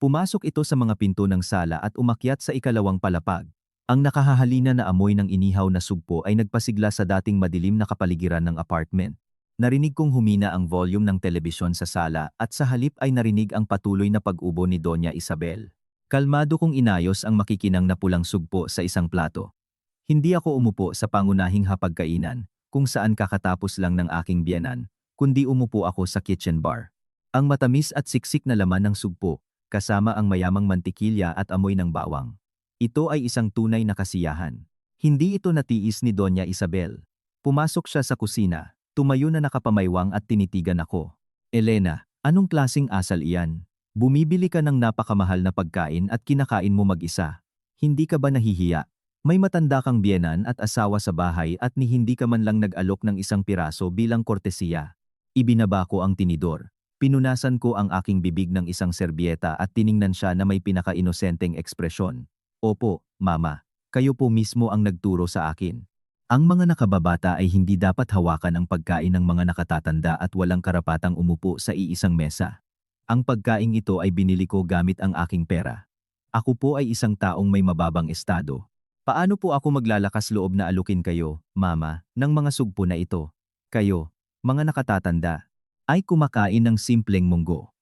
Speaker 1: Pumasok ito sa mga pinto ng sala at umakyat sa ikalawang palapag. Ang nakahahalina na amoy ng inihaw na sugpo ay nagpasigla sa dating madilim na kapaligiran ng apartment. Narinig kong humina ang volume ng telebisyon sa sala at sa halip ay narinig ang patuloy na pag-ubo ni Doña Isabel. Kalmado kong inayos ang makikinang na pulang sugpo sa isang plato. Hindi ako umupo sa pangunahing hapagkainan, kung saan kakatapos lang ng aking biyenan, kundi umupo ako sa kitchen bar. Ang matamis at siksik na laman ng sugpo, kasama ang mayamang mantikilya at amoy ng bawang. Ito ay isang tunay na kasiyahan. Hindi ito natiis ni Doña Isabel. Pumasok siya sa kusina, tumayo na nakapamaywang at tinitigan ako. Elena, anong klaseng asal iyan? Bumibili ka ng napakamahal na pagkain at kinakain mo mag-isa. Hindi ka ba nahihiya? May matanda kang biyenan at asawa sa bahay at ni hindi ka man lang nag-alok ng isang piraso bilang kortesiya. Ibinaba ko ang tinidor. Pinunasan ko ang aking bibig ng isang serbyeta at tiningnan siya na may pinaka-inosenteng ekspresyon. Opo, Mama. Kayo po mismo ang nagturo sa akin. Ang mga nakababata ay hindi dapat hawakan ang pagkain ng mga nakatatanda at walang karapatang umupo sa iisang mesa. Ang pagkaing ito ay binili ko gamit ang aking pera. Ako po ay isang taong may mababang estado. Paano po ako maglalakas loob na alukin kayo, Mama, ng mga sugpo na ito? Kayo, mga nakatatanda, ay kumakain ng simpleng munggo.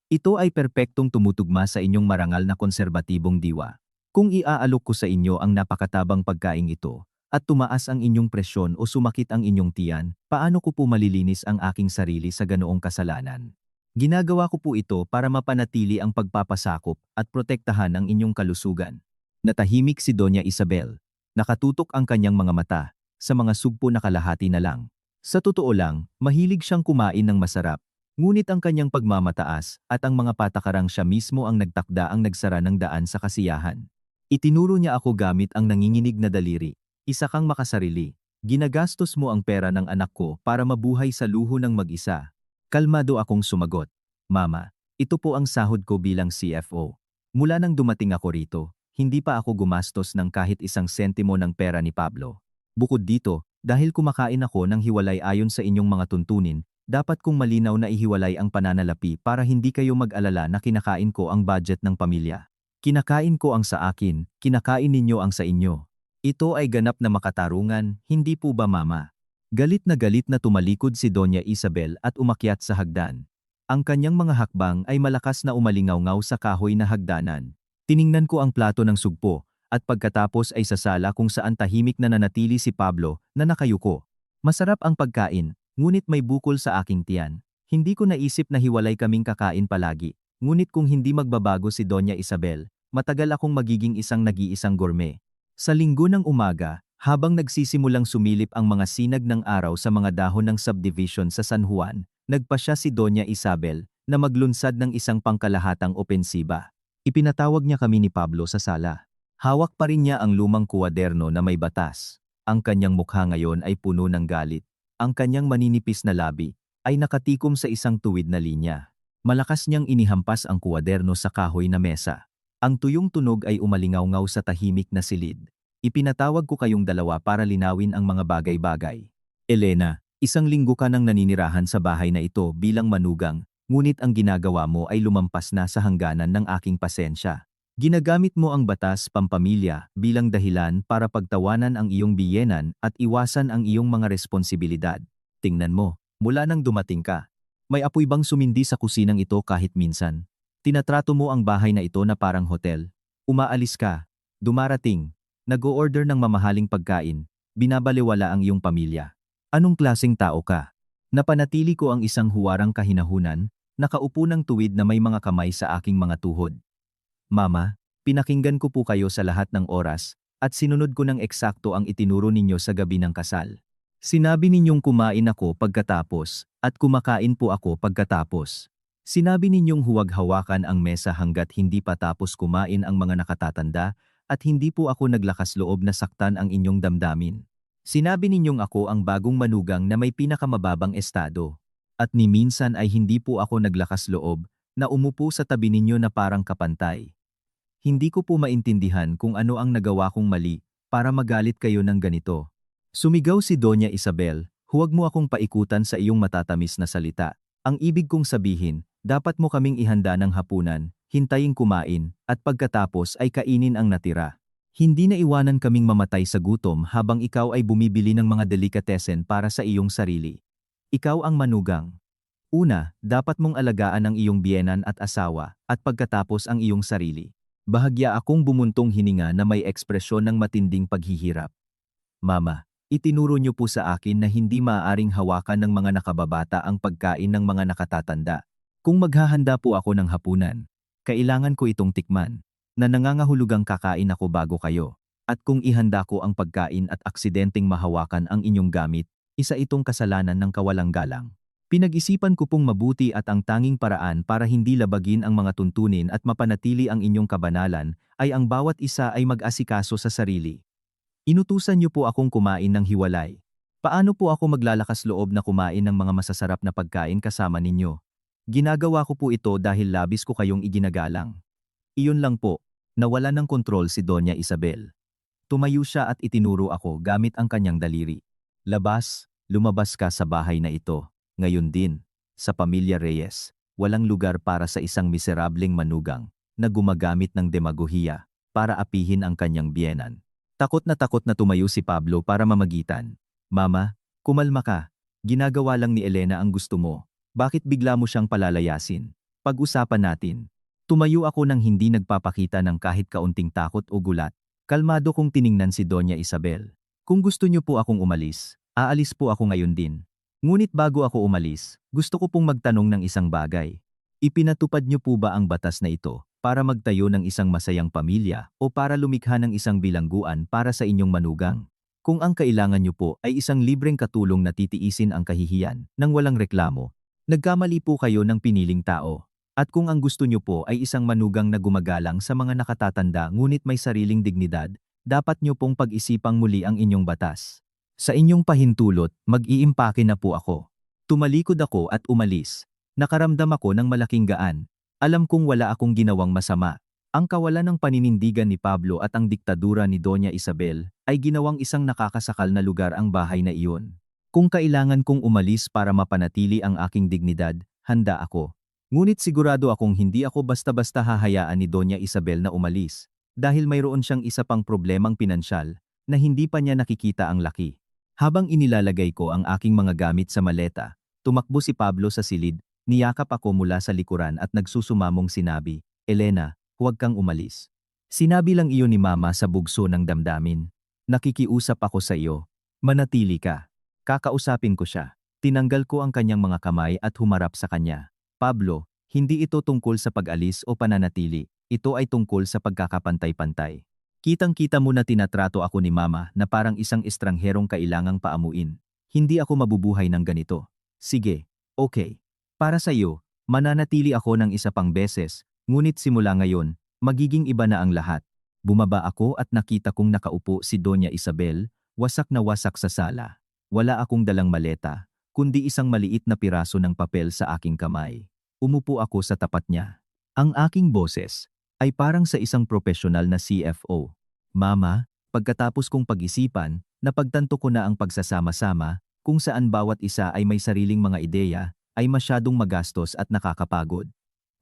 Speaker 1: Ito ay perpektong tumutugma sa inyong marangal na konserbatibong diwa. Kung iaalok ko sa inyo ang napakatabang pagkaing ito, at tumaas ang inyong presyon o sumakit ang inyong tiyan, paano ko po malilinis ang aking sarili sa ganoong kasalanan? Ginagawa ko po ito para mapanatili ang pagpapasakop at protektahan ang inyong kalusugan. Natahimik si Doña Isabel. Nakatutok ang kanyang mga mata, sa mga sugpo na kalahati na lang. Sa totoo lang, mahilig siyang kumain ng masarap, ngunit ang kanyang pagmamataas at ang mga patakarang siya mismo ang nagtakda ang nagsara ng daan sa kasiyahan. Itinuro niya ako gamit ang nanginginig na daliri. Isa kang makasarili. Ginagastos mo ang pera ng anak ko para mabuhay sa luho ng mag-isa. Kalmado akong sumagot. Mama, ito po ang sahod ko bilang CFO. Mula nang dumating ako rito, hindi pa ako gumastos ng kahit isang sentimo ng pera ni Pablo. Bukod dito, dahil kumakain ako ng hiwalay ayon sa inyong mga tuntunin, dapat kong malinaw na ihiwalay ang pananalapi para hindi kayo mag-alala na kinakain ko ang budget ng pamilya. Kinakain ko ang sa akin, kinakain ninyo ang sa inyo. Ito ay ganap na makatarungan, hindi po ba Mama? Galit na tumalikod si Doña Isabel at umakyat sa hagdan. Ang kanyang mga hakbang ay malakas na umalingaw-ngaw sa kahoy na hagdanan. Tiningnan ko ang plato ng sugpo, at pagkatapos ay sa sala kung saan tahimik na nanatili si Pablo na nakayuko. Masarap ang pagkain, ngunit may bukol sa aking tiyan. Hindi ko naisip na hiwalay kaming kakain palagi, ngunit kung hindi magbabago si Doña Isabel, matagal akong magiging isang nag-iisang gourmet. Sa linggo ng umaga, habang nagsisimulang sumilip ang mga sinag ng araw sa mga dahon ng subdivision sa San Juan, nagpasya si Doña Isabel na maglunsad ng isang pangkalahatang opensiba. Ipinatawag niya kami ni Pablo sa sala. Hawak pa rin niya ang lumang kuwaderno na may batas. Ang kanyang mukha ngayon ay puno ng galit. Ang kanyang maninipis na labi ay nakatikom sa isang tuwid na linya. Malakas niyang inihampas ang kuwaderno sa kahoy na mesa. Ang tuyong tunog ay umalingaw-ngaw sa tahimik na silid. Ipinatawag ko kayong dalawa para linawin ang mga bagay-bagay. Elena, isang linggo ka nang naninirahan sa bahay na ito bilang manugang, ngunit ang ginagawa mo ay lumampas na sa hangganan ng aking pasensya. Ginagamit mo ang batas pampamilya bilang dahilan para pagtawanan ang iyong biyenan at iwasan ang iyong mga responsibilidad. Tingnan mo, mula nang dumating ka, may apoy bang sumindi sa kusinang ito kahit minsan? Tinatrato mo ang bahay na ito na parang hotel. Umaalis ka, dumarating, nag-o-order ng mamahaling pagkain, binabalewala ang iyong pamilya. Anong klaseng tao ka? Napanatili ko ang isang huwarang kahinahunan, nakaupo ng tuwid na may mga kamay sa aking mga tuhod. Mama, pinakinggan ko po kayo sa lahat ng oras, at sinunod ko ng eksakto ang itinuro ninyo sa gabi ng kasal. Sinabi ninyong kumain ako pagkatapos, at kumakain po ako pagkatapos. Sinabi ninyong huwag hawakan ang mesa hanggat hindi pa tapos kumain ang mga nakatatanda, at hindi po ako naglakas loob na saktan ang inyong damdamin. Sinabi ninyong ako ang bagong manugang na may pinakamababang estado. At ni minsan ay hindi po ako naglakas loob na umupo sa tabi ninyo na parang kapantay. Hindi ko po maintindihan kung ano ang nagawa kong mali para magalit kayo ng ganito. Sumigaw si Doña Isabel, huwag mo akong paikutan sa iyong matatamis na salita. Ang ibig kong sabihin, dapat mo kaming ihanda ng hapunan, hintayin kumain, at pagkatapos ay kainin ang natira. Hindi na iwanan kaming mamatay sa gutom habang ikaw ay bumibili ng mga delikatesen para sa iyong sarili. Ikaw ang manugang. Una, dapat mong alagaan ang iyong biyenan at asawa, at pagkatapos ang iyong sarili. Bahagya akong bumuntong hininga na may ekspresyon ng matinding paghihirap. Mama, itinuro niyo po sa akin na hindi maaaring hawakan ng mga nakababata ang pagkain ng mga nakatatanda. Kung maghahanda po ako ng hapunan, kailangan ko itong tikman, na nangangahulugang kakain ako bago kayo. At kung ihanda ko ang pagkain at aksidenteng mahawakan ang inyong gamit, isa itong kasalanan ng kawalang galang. Pinag-isipan ko pong mabuti at ang tanging paraan para hindi labagin ang mga tuntunin at mapanatili ang inyong kabanalan ay ang bawat isa ay mag-asikaso sa sarili. Inutusan niyo po akong kumain ng hiwalay. Paano po ako maglalakas loob na kumain ng mga masasarap na pagkain kasama ninyo? Ginagawa ko po ito dahil labis ko kayong iginagalang. Iyon lang po, nawala ng kontrol si Doña Isabel. Tumayo siya at itinuro ako gamit ang kanyang daliri. Lumabas ka sa bahay na ito. Ngayon din, sa pamilya Reyes, walang lugar para sa isang miserableng manugang na gumagamit ng demagohiya para apihin ang kanyang biyenan. Takot na tumayo si Pablo para mamagitan. Mama, kumalma ka. Ginagawa lang ni Elena ang gusto mo. Bakit bigla mo siyang palalayasin? Pag-usapan natin. Tumayo ako nang hindi nagpapakita ng kahit kaunting takot o gulat. Kalmado kong tiningnan si Doña Isabel. Kung gusto niyo po akong umalis, aalis po ako ngayon din. Ngunit bago ako umalis, gusto ko pong magtanong ng isang bagay. Ipinatupad niyo po ba ang batas na ito para magtayo ng isang masayang pamilya o para lumikha ng isang bilangguan para sa inyong manugang? Kung ang kailangan niyo po ay isang libreng katulong na titiisin ang kahihiyan nang walang reklamo, nagkamali po kayo ng piniling tao. At kung ang gusto niyo po ay isang manugang na gumagalang sa mga nakatatanda ngunit may sariling dignidad, dapat niyo pong pag-isipang muli ang inyong batas. Sa inyong pahintulot, mag-iimpake na po ako. Tumalikod ako at umalis. Nakaramdam ako ng malaking gaan. Alam kong wala akong ginawang masama. Ang kawalan ng paninindigan ni Pablo at ang diktadura ni Doña Isabel ay ginawang isang nakakasakal na lugar ang bahay na iyon. Kung kailangan kong umalis para mapanatili ang aking dignidad, handa ako. Ngunit sigurado akong hindi ako basta-basta hahayaan ni Doña Isabel na umalis dahil mayroon siyang isa pang problemang pinansyal na hindi pa niya nakikita ang laki. Habang inilalagay ko ang aking mga gamit sa maleta, tumakbo si Pablo sa silid, niyakap ako mula sa likuran at nagsusumamong sinabi, Elena, huwag kang umalis. Sinabi lang iyon ni Mama sa bugso ng damdamin. Nakikiusap ako sa iyo. Manatili ka. Kakausapin ko siya. Tinanggal ko ang kanyang mga kamay at humarap sa kanya. Pablo, hindi ito tungkol sa pag-alis o pananatili. Ito ay tungkol sa pagkakapantay-pantay. Kitang-kita mo na tinatrato ako ni Mama na parang isang estrangherong kailangang paamuin. Hindi ako mabubuhay ng ganito. Sige, okay. Para sa iyo, mananatili ako ng isa pang beses, ngunit simula ngayon, magiging iba na ang lahat. Bumaba ako at nakita kong nakaupo si Doña Isabel, wasak na wasak sa sala. Wala akong dalang maleta, kundi isang maliit na piraso ng papel sa aking kamay. Umupo ako sa tapat niya. Ang aking boses ay parang sa isang profesional na CFO. Mama, pagkatapos kong pag-isipan, napagtanto ko na ang pagsasama-sama, kung saan bawat isa ay may sariling mga ideya, ay masyadong magastos at nakakapagod.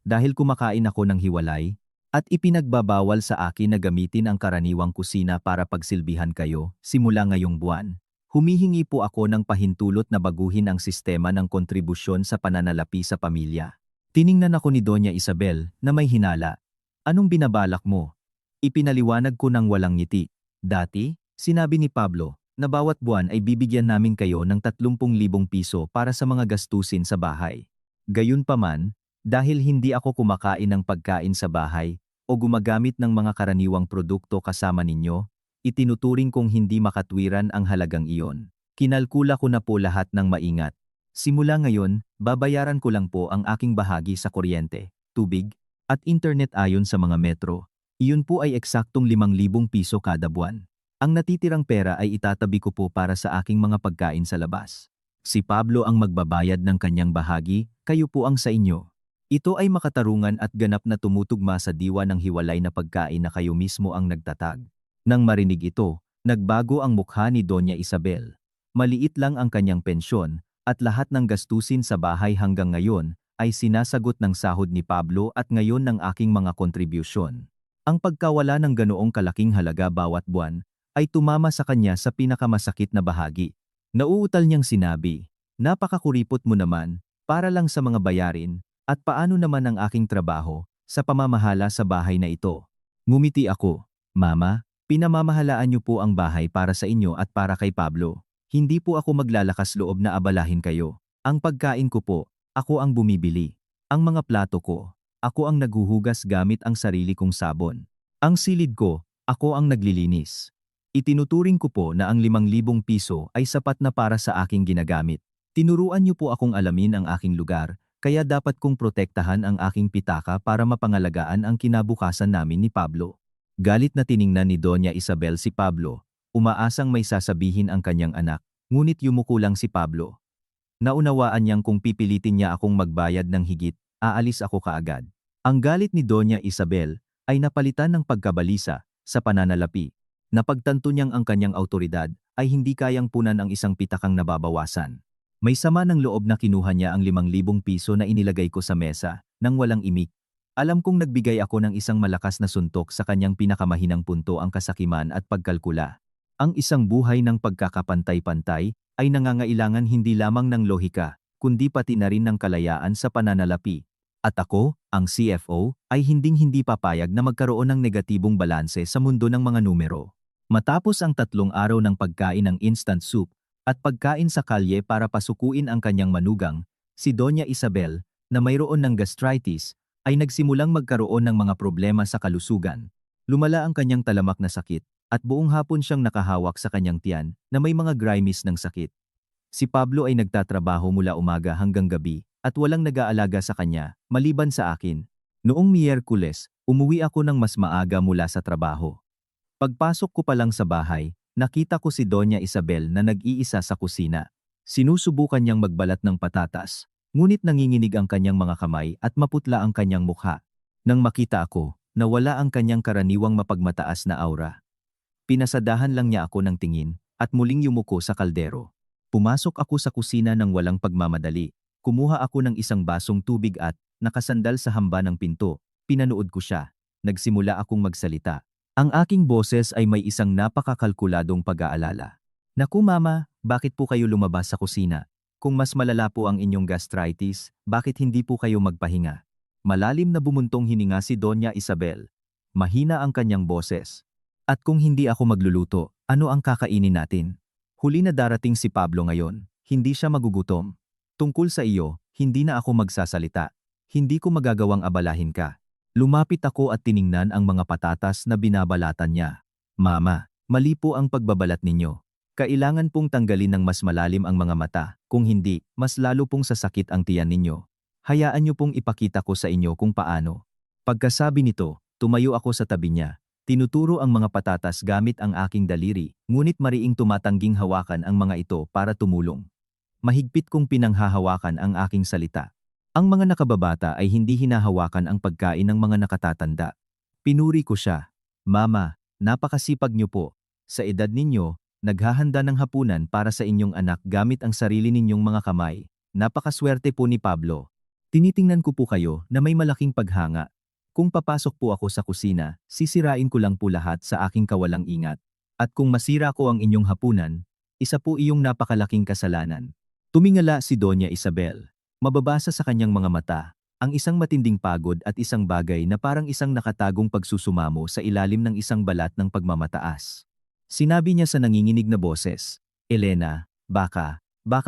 Speaker 1: Dahil kumakain ako ng hiwalay, at ipinagbabawal sa akin na gamitin ang karaniwang kusina para pagsilbihan kayo, simula ngayong buwan. Humihingi po ako ng pahintulot na baguhin ang sistema ng kontribusyon sa pananalapi sa pamilya. Tiningnan ako ni Doña Isabel na may hinala. Anong binabalak mo? Ipinaliwanag ko ng walang ngiti. Dati, sinabi ni Pablo, na bawat buwan ay bibigyan namin kayo ng 30,000 piso para sa mga gastusin sa bahay. Gayunpaman, dahil hindi ako kumakain ng pagkain sa bahay o gumagamit ng mga karaniwang produkto kasama ninyo, itinuturing kong hindi makatwiran ang halagang iyon. Kinalkula ko na po lahat ng maingat. Simula ngayon, babayaran ko lang po ang aking bahagi sa kuryente, tubig, at internet ayon sa mga metro. Iyon po ay eksaktong 5,000 piso kada buwan. Ang natitirang pera ay itatabi ko po para sa aking mga pagkain sa labas. Si Pablo ang magbabayad ng kanyang bahagi, kayo po ang sa inyo. Ito ay makatarungan at ganap na tumutugma sa diwa ng hiwalay na pagkain na kayo mismo ang nagtatag. Nang marinig ito, nagbago ang mukha ni Doña Isabel. Maliit lang ang kanyang pensyon, at lahat ng gastusin sa bahay hanggang ngayon ay sinasagot ng sahod ni Pablo at ngayon ng aking mga kontribusyon. Ang pagkawala ng ganoong kalaking halaga bawat buwan ay tumama sa kanya sa pinakamasakit na bahagi. Nauutal niyang sinabi, "Napakakuripot mo naman, para lang sa mga bayarin, at paano naman ang aking trabaho sa pamamahala sa bahay na ito?" Ngumiti ako, "Mama, pinamamahalaan niyo po ang bahay para sa inyo at para kay Pablo. Hindi po ako maglalakas loob na abalahin kayo. Ang pagkain ko po, ako ang bumibili. Ang mga plato ko, ako ang naghuhugas gamit ang sarili kong sabon. Ang silid ko, ako ang naglilinis. Itinuturing ko po na ang 5,000 piso ay sapat na para sa aking ginagamit. Tinuruan niyo po akong alamin ang aking lugar, kaya dapat kong protektahan ang aking pitaka para mapangalagaan ang kinabukasan namin ni Pablo." Galit na tiningnan ni Doña Isabel si Pablo, umaasang may sasabihin ang kanyang anak, ngunit yumuko lang si Pablo. Naunawaan niyang kung pipilitin niya akong magbayad ng higit, aalis ako kaagad. Ang galit ni Doña Isabel ay napalitan ng pagkabalisa sa pananalapi. Napagtanto niyang ang kanyang autoridad ay hindi kayang punan ang isang pitakang nababawasan. May sama ng loob na kinuha niya ang 5,000 piso na inilagay ko sa mesa, nang walang imik. Alam kong nagbigay ako ng isang malakas na suntok sa kanyang pinakamahinang punto, ang kasakiman at pagkalkula. Ang isang buhay ng pagkakapantay-pantay ay nangangailangan hindi lamang ng lohika, kundi pati na rin ng kalayaan sa pananalapi. At ako, ang CFO, ay hinding-hindi papayag na magkaroon ng negatibong balanse sa mundo ng mga numero. Matapos ang 3 araw ng pagkain ng instant soup at pagkain sa kalye para pasukuin ang kanyang manugang, si Doña Isabel, na mayroon ng gastritis, ay nagsimulang magkaroon ng mga problema sa kalusugan. Lumala ang kanyang talamak na sakit, at buong hapon siyang nakahawak sa kanyang tiyan na may mga grimace ng sakit. Si Pablo ay nagtatrabaho mula umaga hanggang gabi, at walang nag-aalaga sa kanya, maliban sa akin. Noong Miyerkules, umuwi ako ng mas maaga mula sa trabaho. Pagpasok ko pa lang sa bahay, nakita ko si Doña Isabel na nag-iisa sa kusina. Sinusubukan niyang magbalat ng patatas, ngunit nanginginig ang kanyang mga kamay at maputla ang kanyang mukha. Nang makita ako, nawala ang kanyang karaniwang mapagmataas na aura. Pinasadahan lang niya ako ng tingin, at muling yumuko sa kaldero. Pumasok ako sa kusina ng walang pagmamadali. Kumuha ako ng isang basong tubig at, nakasandal sa hamba ng pinto, pinanood ko siya. Nagsimula akong magsalita. Ang aking boses ay may isang napakakalkuladong pag-aalala. "Naku mama, bakit po kayo lumabas sa kusina? Kung mas malala po ang inyong gastritis, bakit hindi po kayo magpahinga?" Malalim na bumuntong hininga si Doña Isabel. Mahina ang kanyang boses. "At kung hindi ako magluluto, ano ang kakainin natin? Huli na darating si Pablo ngayon, hindi siya magugutom. Tungkol sa iyo, hindi na ako magsasalita. Hindi ko magagawang abalahin ka." Lumapit ako at tiningnan ang mga patatas na binabalatan niya. "Mama, mali po ang pagbabalat ninyo. Kailangan pong tanggalin ng mas malalim ang mga mata, kung hindi, mas lalo pong sasakit ang tiyan ninyo. Hayaan niyo pong ipakita ko sa inyo kung paano." Pagkasabi nito, tumayo ako sa tabi niya. Tinuturo ang mga patatas gamit ang aking daliri, ngunit mariing tumatangging hawakan ang mga ito para tumulong. Mahigpit kong pinanghahawakan ang aking salita. Ang mga nakababata ay hindi hinahawakan ang pagkain ng mga nakatatanda. Pinuri ko siya. "Mama, napakasipag niyo po. Sa edad ninyo, naghahanda ng hapunan para sa inyong anak gamit ang sarili ninyong mga kamay. Napakaswerte po ni Pablo. Tinitingnan ko po kayo na may malaking paghanga. Kung papasok po ako sa kusina, sisirain ko lang po lahat sa aking kawalang ingat. At kung masira ko ang inyong hapunan, isa po iyong napakalaking kasalanan." Tumingala si Doña Isabel. Mababasa sa kanyang mga mata, ang isang matinding pagod at isang bagay na parang isang nakatagong pagsusumamo sa ilalim ng isang balat ng pagmamataas. Sinabi niya sa nanginginig na boses, "Elena, baka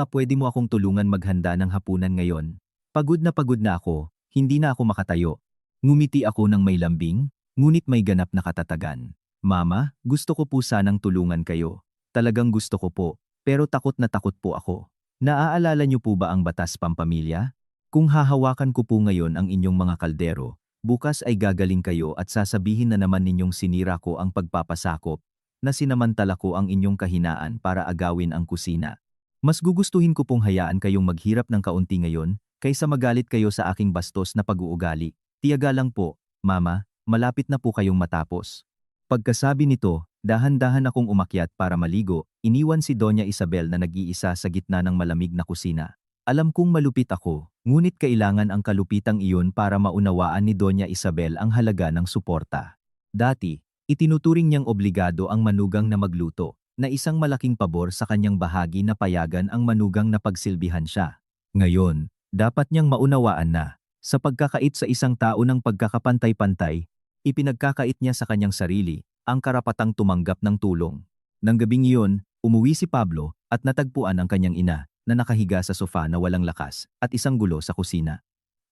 Speaker 1: pwede mo akong tulungan maghanda ng hapunan ngayon. Pagod na ako, hindi na ako makatayo." Ngumiti ako ng may lambing, ngunit may ganap na katatagan. "Mama, gusto ko po sanang tulungan kayo. Talagang gusto ko po. pero takot na takot po ako. Naaalala niyo po ba ang batas pampamilya? Kung hahawakan ko po ngayon ang inyong mga kaldero, bukas ay gagaling kayo at sasabihin na naman ninyong sinira ko ang pagpapasakop, na sinamantala ko ang inyong kahinaan para agawin ang kusina. Mas gugustuhin ko pong hayaan kayong maghirap ng kaunti ngayon, kaysa magalit kayo sa aking bastos na pag-uugali. Tiyaga lang po, Mama, malapit na po kayong matapos. Pagkasabi nito, dahan-dahan akong umakyat para maligo, iniwan si Doña Isabel na nag-iisa sa gitna ng malamig na kusina. Alam kong malupit ako, ngunit kailangan ang kalupitang iyon para maunawaan ni Doña Isabel ang halaga ng suporta. Dati, itinuturing niyang obligado ang manugang na magluto, na isang malaking pabor sa kanyang bahagi na payagan ang manugang na pagsilbihan siya. Ngayon, dapat niyang maunawaan na, sa pagkakait sa isang tao ng pagkakapantay-pantay, ipinagkakait niya sa kanyang sarili ang karapatang tumanggap ng tulong. Nang gabing iyon, umuwi si Pablo at natagpuan ang kanyang ina na nakahiga sa sofa na walang lakas at isang gulo sa kusina.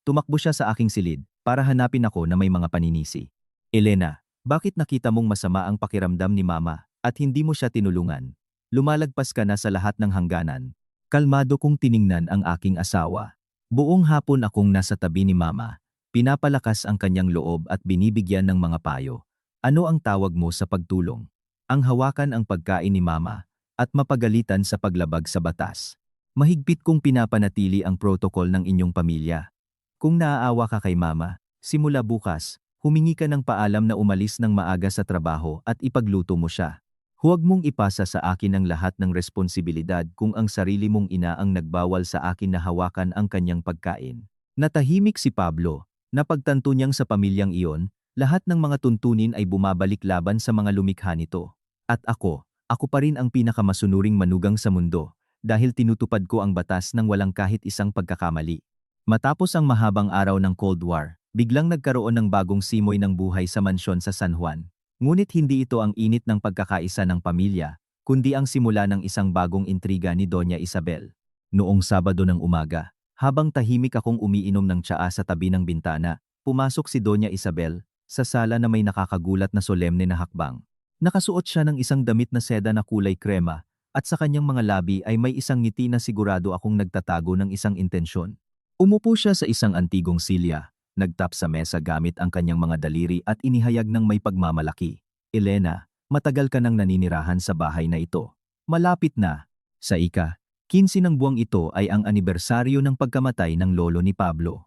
Speaker 1: Tumakbo siya sa aking silid para hanapin ako na may mga paninisi. Elena, bakit nakita mong masama ang pakiramdam ni Mama at hindi mo siya tinulungan? Lumalagpas ka na sa lahat ng hangganan. Kalmado kong tiningnan ang aking asawa. Buong hapon akong nasa tabi ni Mama. Pinapalakas ang kanyang loob at binibigyan ng mga payo. Ano ang tawag mo sa pagtulong? Ang hawakan ang pagkain ni Mama at mapagalitan sa paglabag sa batas. Mahigpit kong pinapanatili ang protokol ng inyong pamilya. Kung naaawa ka kay Mama, simula bukas, humingi ka ng paalam na umalis ng maaga sa trabaho at ipagluto mo siya. Huwag mong ipasa sa akin ang lahat ng responsibilidad kung ang sarili mong ina ang nagbawal sa akin na hawakan ang kanyang pagkain. Natahimik si Pablo. Napagtanto niyang sa pamilyang iyon, lahat ng mga tuntunin ay bumabalik laban sa mga lumikha nito. At ako pa rin ang pinakamasunuring manugang sa mundo, dahil tinutupad ko ang batas ng walang kahit isang pagkakamali. Matapos ang mahabang araw ng Cold War, biglang nagkaroon ng bagong simoy ng buhay sa mansyon sa San Juan. Ngunit hindi ito ang init ng pagkakaisa ng pamilya, kundi ang simula ng isang bagong intriga ni Doña Isabel. Noong Sabado ng umaga, habang tahimik akong umiinom ng tsaa sa tabi ng bintana, pumasok si Doña Isabel sa sala na may nakakagulat na solemne na hakbang. Nakasuot siya ng isang damit na seda na kulay krema, at sa kanyang mga labi ay may isang ngiti na sigurado akong nagtatago ng isang intensyon. Umupo siya sa isang antigong silya, nagtap sa mesa gamit ang kanyang mga daliri at inihayag ng may pagmamalaki. Elena, matagal ka nang naninirahan sa bahay na ito. Malapit na. Sa ika-15 ng buwang ito ay ang anibersaryo ng pagkamatay ng lolo ni Pablo.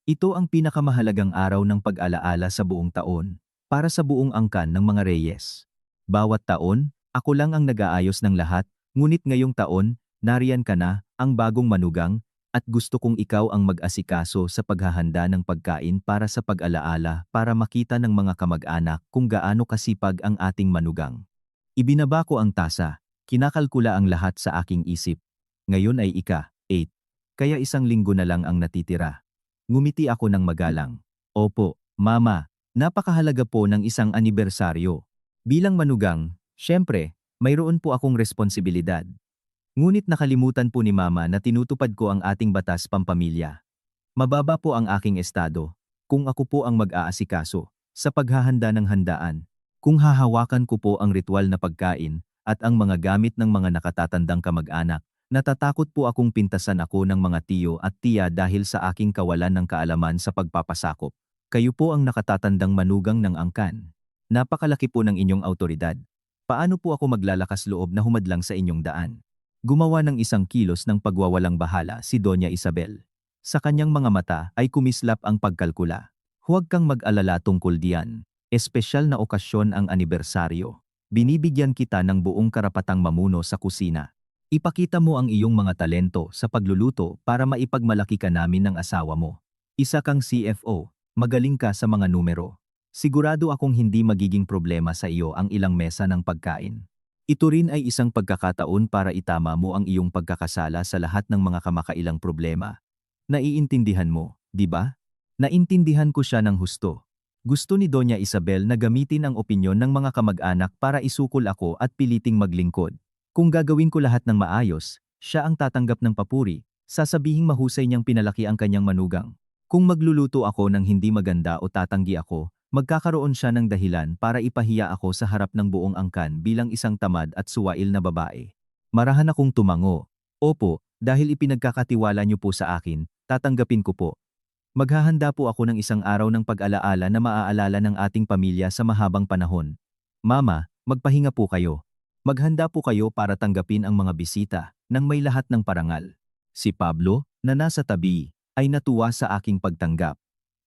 Speaker 1: Ito ang pinakamahalagang araw ng pag-alaala sa buong taon, para sa buong angkan ng mga Reyes. Bawat taon, ako lang ang nag-aayos ng lahat, ngunit ngayong taon, nariyan ka na, ang bagong manugang, at gusto kong ikaw ang mag-asikaso sa paghahanda ng pagkain para sa pag-alaala para makita ng mga kamag-anak kung gaano kasipag ang ating manugang. Ibinaba ko ang tasa, kinakalkula ang lahat sa aking isip. Ngayon ay ika-8. Kaya isang linggo na lang ang natitira. Ngumiti ako ng magalang. Opo, Mama, napakahalaga po ng isang anibersaryo. Bilang manugang, syempre, mayroon po akong responsibilidad. Ngunit nakalimutan po ni Mama na tinutupad ko ang ating batas pampamilya. Mababa po ang aking estado, kung ako po ang mag-aasikaso, sa paghahanda ng handaan, kung hahawakan ko po ang ritual na pagkain, at ang mga gamit ng mga nakatatandang kamag-anak, natatakot po akong pintasan ako ng mga tiyo at tiya dahil sa aking kawalan ng kaalaman sa pagpapasakop. Kayo po ang nakatatandang manugang ng angkan. Napakalaki po ng inyong autoridad. Paano po ako maglalakas loob na humadlang sa inyong daan? Gumawa ng isang kilos ng pagwawalang bahala si Doña Isabel. Sa kanyang mga mata ay kumislap ang pagkalkula. Huwag kang mag-alala tungkol diyan. Espesyal na okasyon ang anibersaryo. Binibigyan kita ng buong karapatang mamuno sa kusina. Ipakita mo ang iyong mga talento sa pagluluto para maipagmalaki ka namin ng asawa mo. Isa kang CFO, magaling ka sa mga numero. Sigurado akong hindi magiging problema sa iyo ang ilang mesa ng pagkain. Ito rin ay isang pagkakataon para itama mo ang iyong pagkakasala sa lahat ng mga kamakailang problema. Naiintindihan mo, di ba? Naintindihan ko siya ng husto. Gusto ni Doña Isabel na gamitin ang opinyon ng mga kamag-anak para isukol ako at piliting maglingkod. Kung gagawin ko lahat ng maayos, siya ang tatanggap ng papuri, sasabihing mahusay niyang pinalaki ang kanyang manugang. Kung magluluto ako ng hindi maganda o tatanggi ako, magkakaroon siya ng dahilan para ipahiya ako sa harap ng buong angkan bilang isang tamad at suwail na babae. Marahan akong tumango. Opo, dahil ipinagkakatiwala niyo po sa akin, tatanggapin ko po. Maghahanda po ako ng isang araw ng pag-alaala na maaalala ng ating pamilya sa mahabang panahon. Mama, magpahinga po kayo. Maghanda po kayo para tanggapin ang mga bisita nang may lahat ng parangal. Si Pablo, na nasa tabi, ay natuwa sa aking pagtanggap.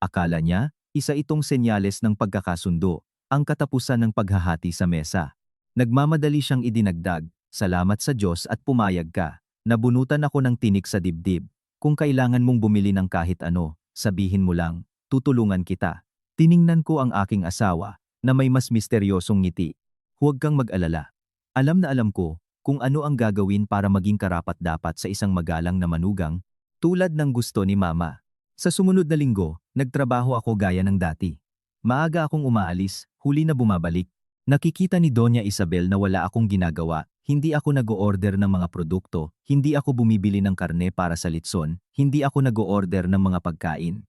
Speaker 1: Akala niya, isa itong senyales ng pagkakasundo, ang katapusan ng paghahati sa mesa. Nagmamadali siyang idinagdag, salamat sa Diyos at pumayag ka. Nabunutan ako ng tinik sa dibdib. Kung kailangan mong bumili ng kahit ano, sabihin mo lang, tutulungan kita. Tiningnan ko ang aking asawa, na may mas misteryosong ngiti. Huwag kang mag-alala. Alam na alam ko, kung ano ang gagawin para maging karapat-dapat sa isang magalang na manugang, tulad ng gusto ni Mama. Sa sumunod na linggo, nagtrabaho ako gaya ng dati. Maaga akong umaalis, huli na bumabalik. Nakikita ni Doña Isabel na wala akong ginagawa, hindi ako nag-o-order ng mga produkto, hindi ako bumibili ng karne para sa litson, hindi ako nag-o-order ng mga pagkain.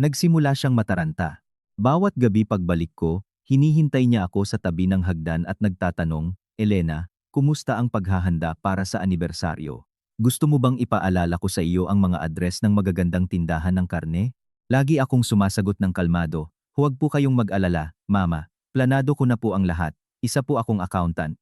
Speaker 1: Nagsimula siyang mataranta. Bawat gabi pagbalik ko, hinihintay niya ako sa tabi ng hagdan at nagtatanong, Elena, kumusta ang paghahanda para sa anibersaryo? Gusto mo bang ipaalala ko sa iyo ang mga address ng magagandang tindahan ng karne? Lagi akong sumasagot ng kalmado, huwag po kayong mag-alala, Mama, planado ko na po ang lahat, isa po akong accountant.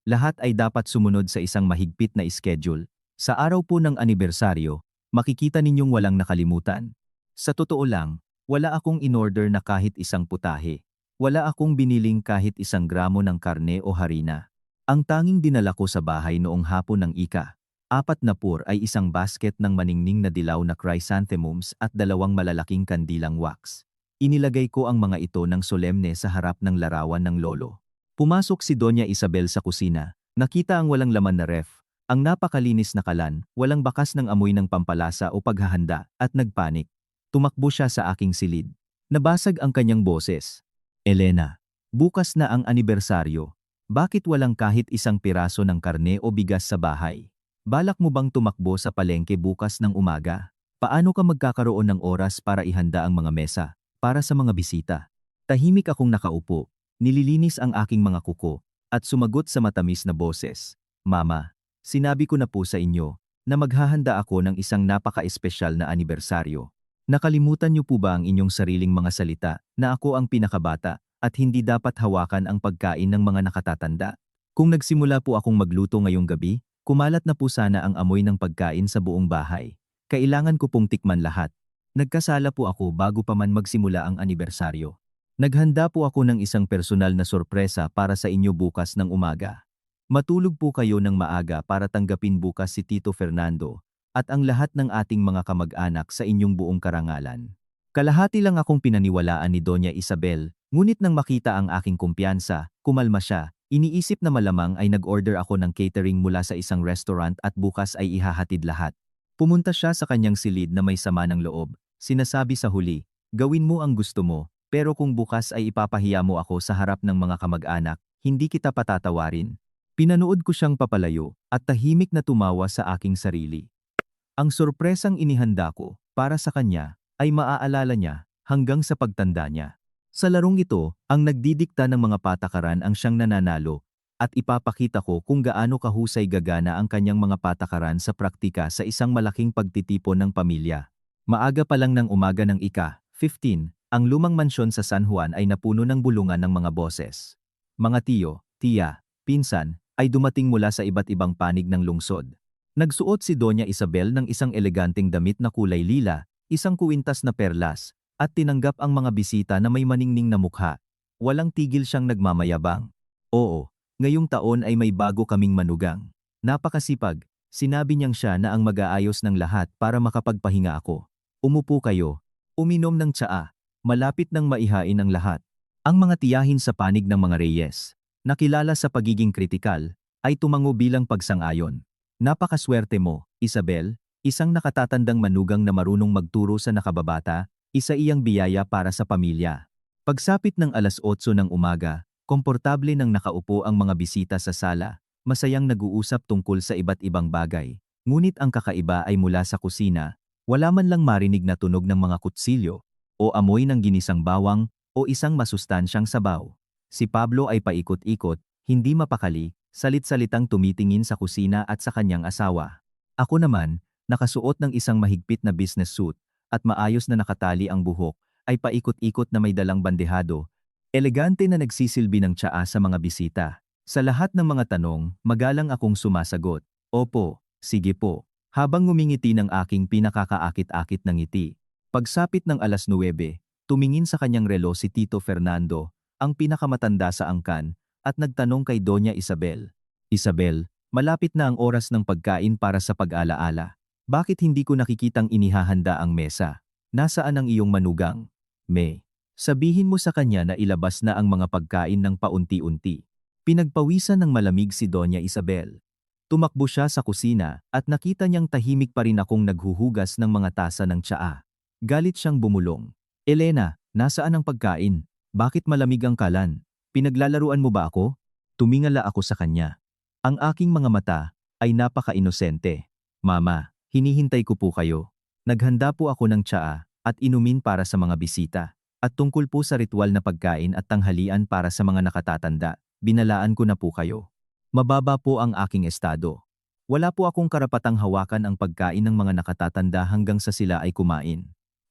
Speaker 1: Lahat ay dapat sumunod sa isang mahigpit na schedule. Sa araw po ng anibersaryo, makikita ninyong walang nakalimutan. Sa totoo lang, wala akong in-order na kahit isang putahe. Wala akong biniling kahit 1 gramo ng karne o harina. Ang tanging dinala ko sa bahay noong hapon ng ika-4 na pur ay isang basket ng maningning na dilaw na chrysanthemums at 2 malalaking kandilang wax. Inilagay ko ang mga ito ng solemne sa harap ng larawan ng lolo. Pumasok si Doña Isabel sa kusina. Nakita ang walang laman na ref, ang napakalinis na kalan, walang bakas ng amoy ng pampalasa o paghahanda, at nagpanik. Tumakbo siya sa aking silid. Nabasag ang kanyang boses. Elena, bukas na ang anibersaryo. Bakit walang kahit 1 piraso ng karne o bigas sa bahay? Balak mo bang tumakbo sa palengke bukas ng umaga? Paano ka magkakaroon ng oras para ihanda ang mga mesa, para sa mga bisita? Tahimik akong nakaupo, nililinis ang aking mga kuko, at sumagot sa matamis na boses. Mama, sinabi ko na po sa inyo, na maghahanda ako ng isang napaka-espesyal na anibersaryo. Nakalimutan niyo po ba ang inyong sariling mga salita, na ako ang pinakabata, at hindi dapat hawakan ang pagkain ng mga nakatatanda? Kung nagsimula po akong magluto ngayong gabi, kumalat na po sana ang amoy ng pagkain sa buong bahay. Kailangan ko pong tikman lahat. Nagkasala po ako bago pa man magsimula ang anibersaryo. Naghanda po ako ng isang personal na sorpresa para sa inyo bukas ng umaga. Matulog po kayo ng maaga para tanggapin bukas si Tito Fernando at ang lahat ng ating mga kamag-anak sa inyong buong karangalan. Kalahati lang akong pinaniwalaan ni Doña Isabel, ngunit nang makita ang aking kumpiyansa, kumalma siya. Iniisip na malamang ay nag-order ako ng catering mula sa isang restaurant at bukas ay ihahatid lahat. Pumunta siya sa kanyang silid na may sama ng loob. Sinasabi sa huli, gawin mo ang gusto mo, pero kung bukas ay ipapahiya mo ako sa harap ng mga kamag-anak, hindi kita patatawarin. Pinanood ko siyang papalayo at tahimik na tumawa sa aking sarili. Ang sorpresang inihanda ko para sa kanya ay maaalala niya hanggang sa pagtanda niya. Sa larong ito, ang nagdidikta ng mga patakaran ang siyang nananalo at ipapakita ko kung gaano kahusay gagana ang kanyang mga patakaran sa praktika sa isang malaking pagtitipon ng pamilya. Maaga pa lang ng umaga ng ika-15, ang lumang mansyon sa San Juan ay napuno ng bulungan ng mga boses. Mga tiyo, tiya, pinsan, ay dumating mula sa iba't ibang panig ng lungsod. Nagsuot si Doña Isabel ng isang eleganteng damit na kulay lila, isang kuwintas na perlas, at tinanggap ang mga bisita na may maningning na mukha. Walang tigil siyang nagmamayabang. Oo, ngayong taon ay may bago kaming manugang. Napakasipag, sinabi niyang siya na ang mag-aayos ng lahat para makapagpahinga ako. Umupo kayo, uminom ng tsaa, malapit nang maihain ang lahat. Ang mga tiyahin sa panig ng mga reyes, nakilala sa pagiging kritikal, ay tumango bilang pagsang-ayon. Napakaswerte mo, Isabel, isang nakatatandang manugang na marunong magturo sa nakababata, isa iyang biyaya para sa pamilya. Pagsapit ng 8:00 ng umaga, komportable nang nakaupo ang mga bisita sa sala, masayang nag-uusap tungkol sa iba't ibang bagay. Ngunit ang kakaiba ay mula sa kusina, wala man lang marinig na tunog ng mga kutsilyo, o amoy ng ginisang bawang, o isang masustansyang sabaw. Si Pablo ay paikot-ikot, hindi mapakali, salit-salitang tumitingin sa kusina at sa kanyang asawa. Ako naman, nakasuot ng isang mahigpit na business suit at maayos na nakatali ang buhok, ay paikot-ikot na may dalang bandehado, elegante na nagsisilbi ng tsaa sa mga bisita. Sa lahat ng mga tanong, magalang akong sumasagot. Opo, sige po. Habang ngumingiti ng aking pinakakaakit-akit ng ngiti. Pagsapit ng alas 9, tumingin sa kanyang relo si Tito Fernando, ang pinakamatanda sa angkan, at nagtanong kay Doña Isabel. Isabel, malapit na ang oras ng pagkain para sa pag-alaala. Bakit hindi ko nakikitang inihahanda ang mesa? Nasaan ang iyong manugang? May, sabihin mo sa kanya na ilabas na ang mga pagkain ng paunti-unti. Pinagpawisan ng malamig si Doña Isabel. Tumakbo siya sa kusina at nakita niyang tahimik pa rin akong naghuhugas ng mga tasa ng tsaa. Galit siyang bumulong. Elena, nasaan ang pagkain? Bakit malamig ang kalan? Pinaglalaruan mo ba ako? Tumingala ako sa kanya. Ang aking mga mata ay napaka-inosente. Mama, hinihintay ko po kayo. Naghanda po ako ng tsaa at inumin para sa mga bisita. At tungkol po sa ritual na pagkain at tanghalian para sa mga nakatatanda, binalaan ko na po kayo. Mababa po ang aking estado. Wala po akong karapatang hawakan ang pagkain ng mga nakatatanda hanggang sa sila ay kumain.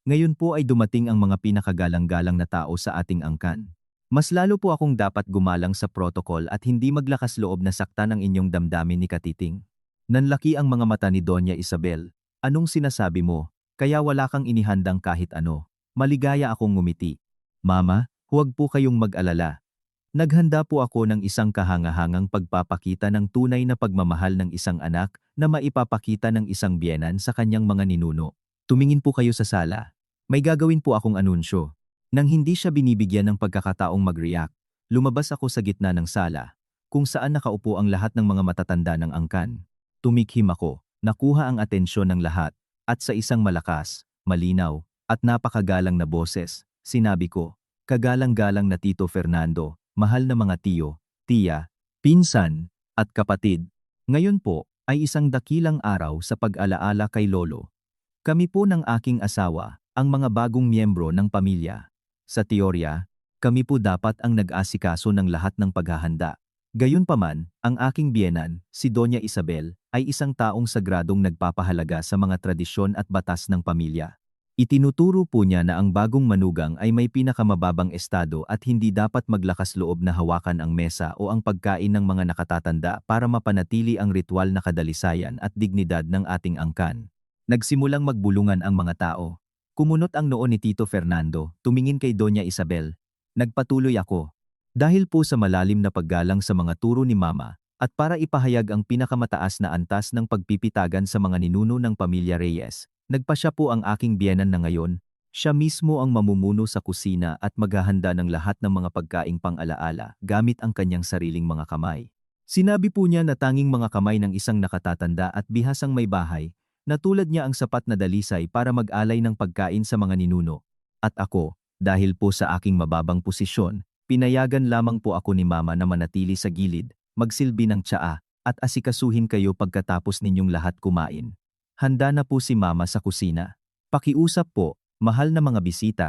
Speaker 1: Ngayon po ay dumating ang mga pinakagalang-galang na tao sa ating angkan. Mas lalo po akong dapat gumalang sa protokol at hindi maglakas loob na saktan ang inyong damdamin ni Katiting. Nanlaki ang mga mata ni Doña Isabel. Anong sinasabi mo? Kaya wala kang inihandang kahit ano. Maligaya akong ngumiti. Mama, huwag po kayong mag-alala. Naghanda po ako ng isang kahangahangang pagpapakita ng tunay na pagmamahal ng isang anak na maipapakita ng isang biyenan sa kanyang mga ninuno. Tumingin po kayo sa sala. May gagawin po akong anunsyo. Nang hindi siya binibigyan ng pagkakataong mag-react, lumabas ako sa gitna ng sala, kung saan nakaupo ang lahat ng mga matatanda ng angkan. Tumikhim ako, nakuha ang atensyon ng lahat, at sa isang malakas, malinaw, at napakagalang na boses, sinabi ko, kagalang-galang na Tito Fernando, mahal na mga tiyo, tiya, pinsan, at kapatid. Ngayon po ay isang dakilang araw sa pag-alaala kay Lolo. Kami po ng aking asawa, ang mga bagong miyembro ng pamilya. Sa teorya, kami po dapat ang nag-asikaso ng lahat ng paghahanda. Gayunpaman, ang aking biyenan, si Doña Isabel, ay isang taong sagradong nagpapahalaga sa mga tradisyon at batas ng pamilya. Itinuturo po niya na ang bagong manugang ay may pinakamababang estado at hindi dapat maglakas loob na hawakan ang mesa o ang pagkain ng mga nakatatanda para mapanatili ang ritual na kadalisayan at dignidad ng ating angkan. Nagsimulang magbulungan ang mga tao. Kumunot ang noo ni Tito Fernando, tumingin kay Doña Isabel. Nagpatuloy ako. Dahil po sa malalim na paggalang sa mga turo ni Mama, at para ipahayag ang pinakamataas na antas ng pagpipitagan sa mga ninuno ng pamilya Reyes, nagpasya po ang aking biyenan na ngayon, siya mismo ang mamumuno sa kusina at maghahanda ng lahat ng mga pagkaing pang-alaala gamit ang kanyang sariling mga kamay. Sinabi po niya na tanging mga kamay ng isang nakatatanda at bihasang may bahay, na tulad niya ang sapat na dalisay para mag-alay ng pagkain sa mga ninuno. At ako, dahil po sa aking mababang posisyon, pinayagan lamang po ako ni Mama na manatili sa gilid, magsilbi ng tsaa, at asikasuhin kayo pagkatapos ninyong lahat kumain. Handa na po si Mama sa kusina. Pakiusap po, mahal na mga bisita,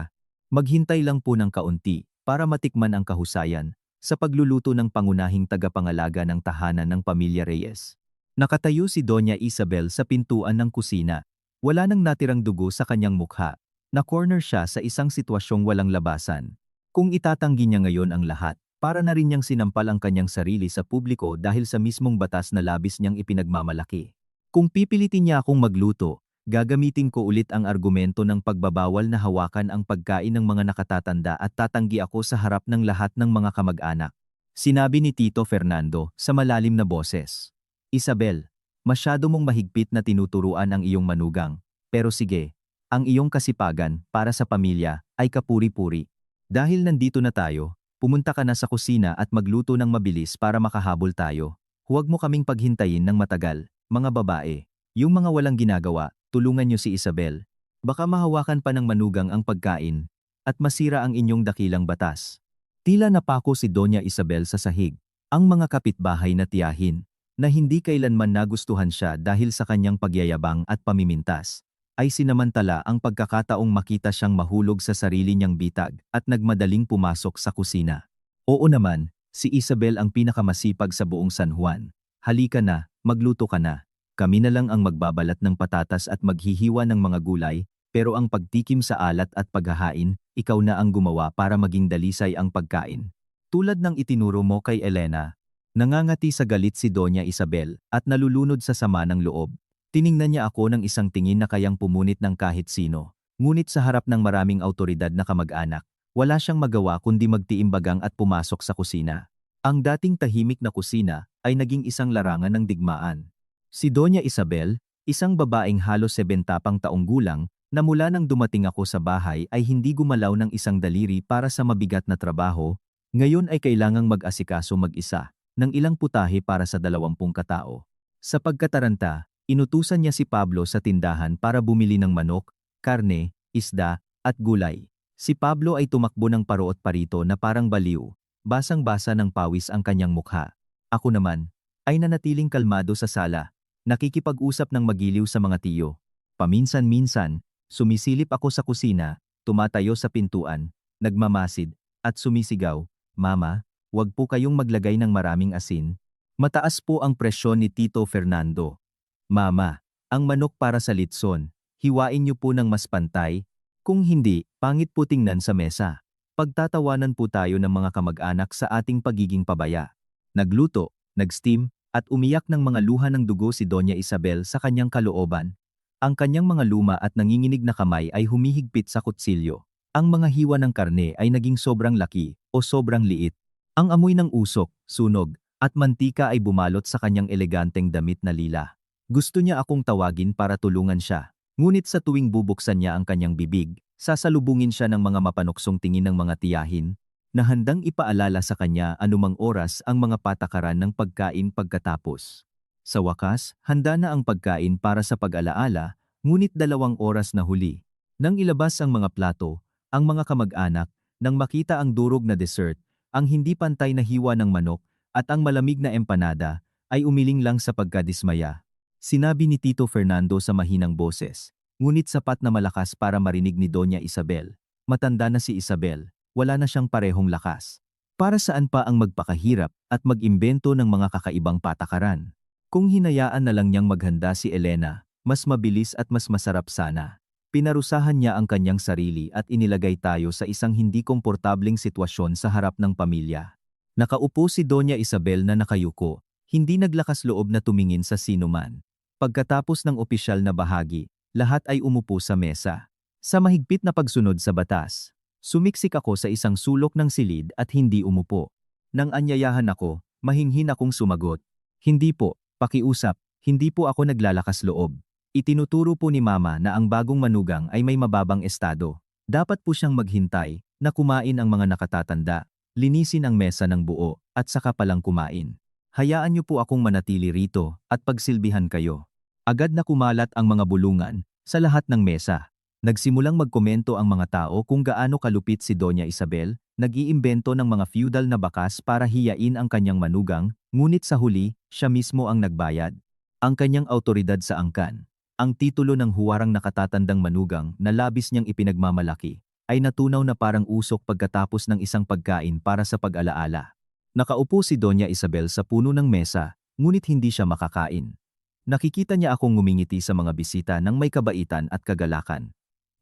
Speaker 1: maghintay lang po ng kaunti para matikman ang kahusayan sa pagluluto ng pangunahing tagapangalaga ng tahanan ng pamilya Reyes. Nakatayo si Doña Isabel sa pintuan ng kusina. Wala nang natirang dugo sa kanyang mukha. Na-corner siya sa isang sitwasyong walang labasan. Kung itatanggi niya ngayon ang lahat, para na rin niyang sinampal ang kanyang sarili sa publiko dahil sa mismong batas na labis niyang ipinagmamalaki. Kung pipilitin niya akong magluto, gagamitin ko ulit ang argumento ng pagbabawal na hawakan ang pagkain ng mga nakatatanda at tatanggi ako sa harap ng lahat ng mga kamag-anak. Sinabi ni Tito Fernando sa malalim na boses. Isabel, masyado mong mahigpit na tinuturuan ang iyong manugang, pero sige, ang iyong kasipagan para sa pamilya ay kapuri-puri. Dahil nandito na tayo, pumunta ka na sa kusina at magluto ng mabilis para makahabol tayo. Huwag mo kaming paghintayin ng matagal. Mga babae, yung mga walang ginagawa, tulungan niyo si Isabel. Baka mahawakan pa ng manugang ang pagkain at masira ang inyong dakilang batas. Tila napako si Doña Isabel sa sahig. Ang mga kapitbahay na tiyahin, na hindi kailanman nagustuhan siya dahil sa kanyang pagyayabang at pamimintas, ay sinamantala ang pagkakataong makita siyang mahulog sa sarili niyang bitag at nagmadaling pumasok sa kusina. Oo naman, Si Isabel ang pinakamasipag sa buong San Juan. Halika na, magluto ka na. Kami na lang ang magbabalat ng patatas at maghihiwa ng mga gulay, pero ang pagtikim sa alat at paghahain, ikaw na ang gumawa para maging dalisay ang pagkain. Tulad ng itinuro mo kay Elena, nangangati sa galit si Doña Isabel at nalulunod sa sama ng loob. Tiningnan niya ako ng isang tingin na kayang pumunit ng kahit sino. Ngunit sa harap ng maraming autoridad na kamag-anak, wala siyang magawa kundi magtiimbagang at pumasok sa kusina. Ang dating tahimik na kusina ay naging isang larangan ng digmaan. Si Doña Isabel, isang babaeng halos 70 taong gulang, na mula nang dumating ako sa bahay ay hindi gumalaw ng isang daliri para sa mabigat na trabaho, ngayon ay kailangang mag-asikaso mag-isa ng ilang putahe para sa 20 katao. Sa pagkataranta, inutusan niya si Pablo sa tindahan para bumili ng manok, karne, isda, at gulay. Si Pablo ay tumakbo ng paroot parito na parang baliw, basang-basa ng pawis ang kanyang mukha. Ako naman, ay nanatiling kalmado sa sala, nakikipag-usap ng magiliw sa mga tiyo. Paminsan-minsan, sumisilip ako sa kusina, tumatayo sa pintuan, nagmamasid, at sumisigaw, "Mama, wag po kayong maglagay ng maraming asin. Mataas po ang presyon ni Tito Fernando. Mama, ang manok para sa litson, hiwain niyo po ng mas pantay. Kung hindi, pangit po tingnan sa mesa." Pagtatawanan po tayo ng mga kamag-anak sa ating pagiging pabaya. Nagluto, nag-steam, at umiyak ng mga luha ng dugo si Doña Isabel sa kanyang kalooban. Ang kanyang mga luma at nanginginig na kamay ay humihigpit sa kutsilyo. Ang mga hiwa ng karne ay naging sobrang laki o sobrang liit. Ang amoy ng usok, sunog, at mantika ay bumalot sa kanyang eleganteng damit na lila. Gusto niya akong tawagin para tulungan siya. Ngunit sa tuwing bubuksan niya ang kanyang bibig, sasalubungin siya ng mga mapanuksong tingin ng mga tiyahin, na handang ipaalala sa kanya anumang oras ang mga patakaran ng pagkain pagkatapos. Sa wakas, handa na ang pagkain para sa pag-alaala, ngunit 2 oras na huli. Nang ilabas ang mga plato, ang mga kamag-anak, nang makita ang durog na dessert, ang hindi pantay na hiwa ng manok, at ang malamig na empanada, ay umiling lang sa pagkadismaya. Sinabi ni Tito Fernando sa mahinang boses, ngunit sapat na malakas para marinig ni Doña Isabel. Matanda na si Isabel, wala na siyang parehong lakas. Para saan pa ang magpakahirap at mag-imbento ng mga kakaibang patakaran? Kung hinayaan na lang niyang maghanda si Elena, mas mabilis at mas masarap sana. Pinarusahan niya ang kanyang sarili at inilagay tayo sa isang hindi komportableng sitwasyon sa harap ng pamilya. Nakaupo si Doña Isabel na nakayuko, hindi naglakas loob na tumingin sa sinuman. Pagkatapos ng opisyal na bahagi, lahat ay umupo sa mesa. Sa mahigpit na pagsunod sa batas, sumiksik ako sa isang sulok ng silid at hindi umupo. Nang anyayahan ako, mahinhin akong sumagot. "Hindi po, pakiusap, hindi po ako naglalakas loob." Itinuturo po ni Mama na ang bagong manugang ay may mababang estado. Dapat po siyang maghintay, na kumain ang mga nakatatanda, linisin ang mesa ng buo, at saka palang kumain. "Hayaan niyo po akong manatili rito, at pagsilbihan kayo." Agad na kumalat ang mga bulungan, sa lahat ng mesa. Nagsimulang magkomento ang mga tao kung gaano kalupit si Doña Isabel, nag-iimbento ng mga feudal na bakas para hiyain ang kanyang manugang, ngunit sa huli, siya mismo ang nagbayad. Ang kanyang autoridad sa angkan, ang titulo ng huwarang nakatatandang manugang na labis niyang ipinagmamalaki, ay natunaw na parang usok pagkatapos ng isang pagkain para sa pag-alaala. Nakaupo si Doña Isabel sa puno ng mesa, ngunit hindi siya makakain. Nakikita niya akong ngumingiti sa mga bisita ng may kabaitan at kagalakan.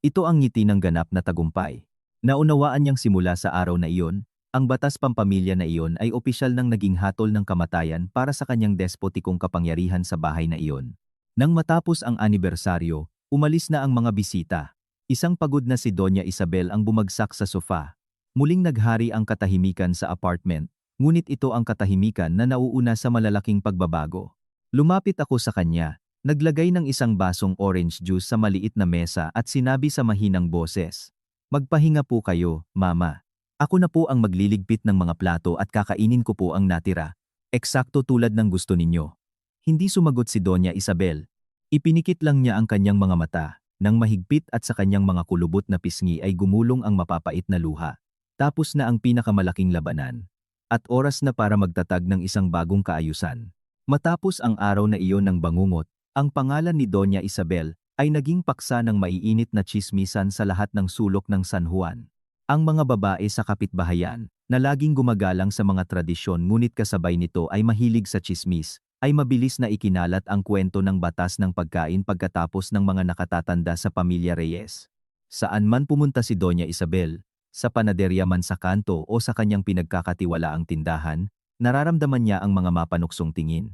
Speaker 1: Ito ang ngiti ng ganap na tagumpay. Naunawaan niyang simula sa araw na iyon, ang batas pampamilya na iyon ay opisyal nang naging hatol ng kamatayan para sa kanyang despotikong kapangyarihan sa bahay na iyon. Nang matapos ang anibersaryo, umalis na ang mga bisita. Isang pagod na si Doña Isabel ang bumagsak sa sofa. Muling naghari ang katahimikan sa apartment, ngunit ito ang katahimikan na nauuna sa malalaking pagbabago. Lumapit ako sa kanya, naglagay ng isang basong orange juice sa maliit na mesa at sinabi sa mahinang boses, "Magpahinga po kayo, Mama. Ako na po ang magliligpit ng mga plato at kakainin ko po ang natira. Eksakto tulad ng gusto ninyo." Hindi sumagot si Doña Isabel. Ipinikit lang niya ang kanyang mga mata, nang mahigpit at sa kanyang mga kulubot na pisngi ay gumulong ang mapapait na luha. Tapos na ang pinakamalaking labanan. At oras na para magtatag ng isang bagong kaayusan. Matapos ang araw na iyon ng bangungot, ang pangalan ni Doña Isabel ay naging paksa ng maiinit na tsismisan sa lahat ng sulok ng San Juan. Ang mga babae sa kapitbahayan, na laging gumagalang sa mga tradisyon ngunit kasabay nito ay mahilig sa tsismis, ay mabilis na ikinalat ang kwento ng batas ng pagkain pagkatapos ng mga nakatatanda sa pamilya Reyes. Saan man pumunta si Doña Isabel, sa panaderya man sa kanto o sa kanyang pinagkakatiwalaang tindahan, nararamdaman niya ang mga mapanuksong tingin.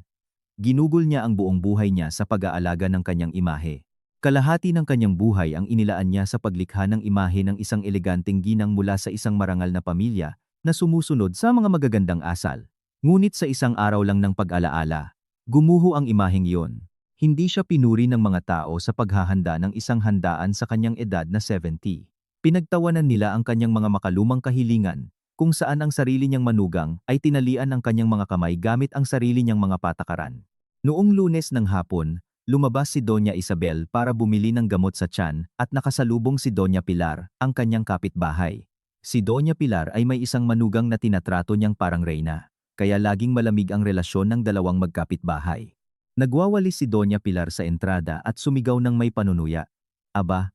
Speaker 1: Ginugol niya ang buong buhay niya sa pag-aalaga ng kanyang imahe. Kalahati ng kanyang buhay ang inilaan niya sa paglikha ng imahe ng isang eleganteng ginang mula sa isang marangal na pamilya na sumusunod sa mga magagandang asal. Ngunit sa isang araw lang ng pag-alaala, gumuho ang imaheng iyon. Hindi siya pinuri ng mga tao sa paghahanda ng isang handaan sa kanyang edad na 70. Pinagtawanan nila ang kanyang mga makalumang kahilingan, kung saan ang sarili niyang manugang ay tinalian ng kanyang mga kamay gamit ang sarili niyang mga patakaran. Noong Lunes ng hapon, lumabas si Doña Isabel para bumili ng gamot sa tiyan at nakasalubong si Doña Pilar, ang kanyang kapitbahay. Si Doña Pilar ay may isang manugang na tinatrato niyang parang reyna, kaya laging malamig ang relasyon ng dalawang magkapitbahay. Nagwawalis si Doña Pilar sa entrada at sumigaw ng may panunuya. Aba,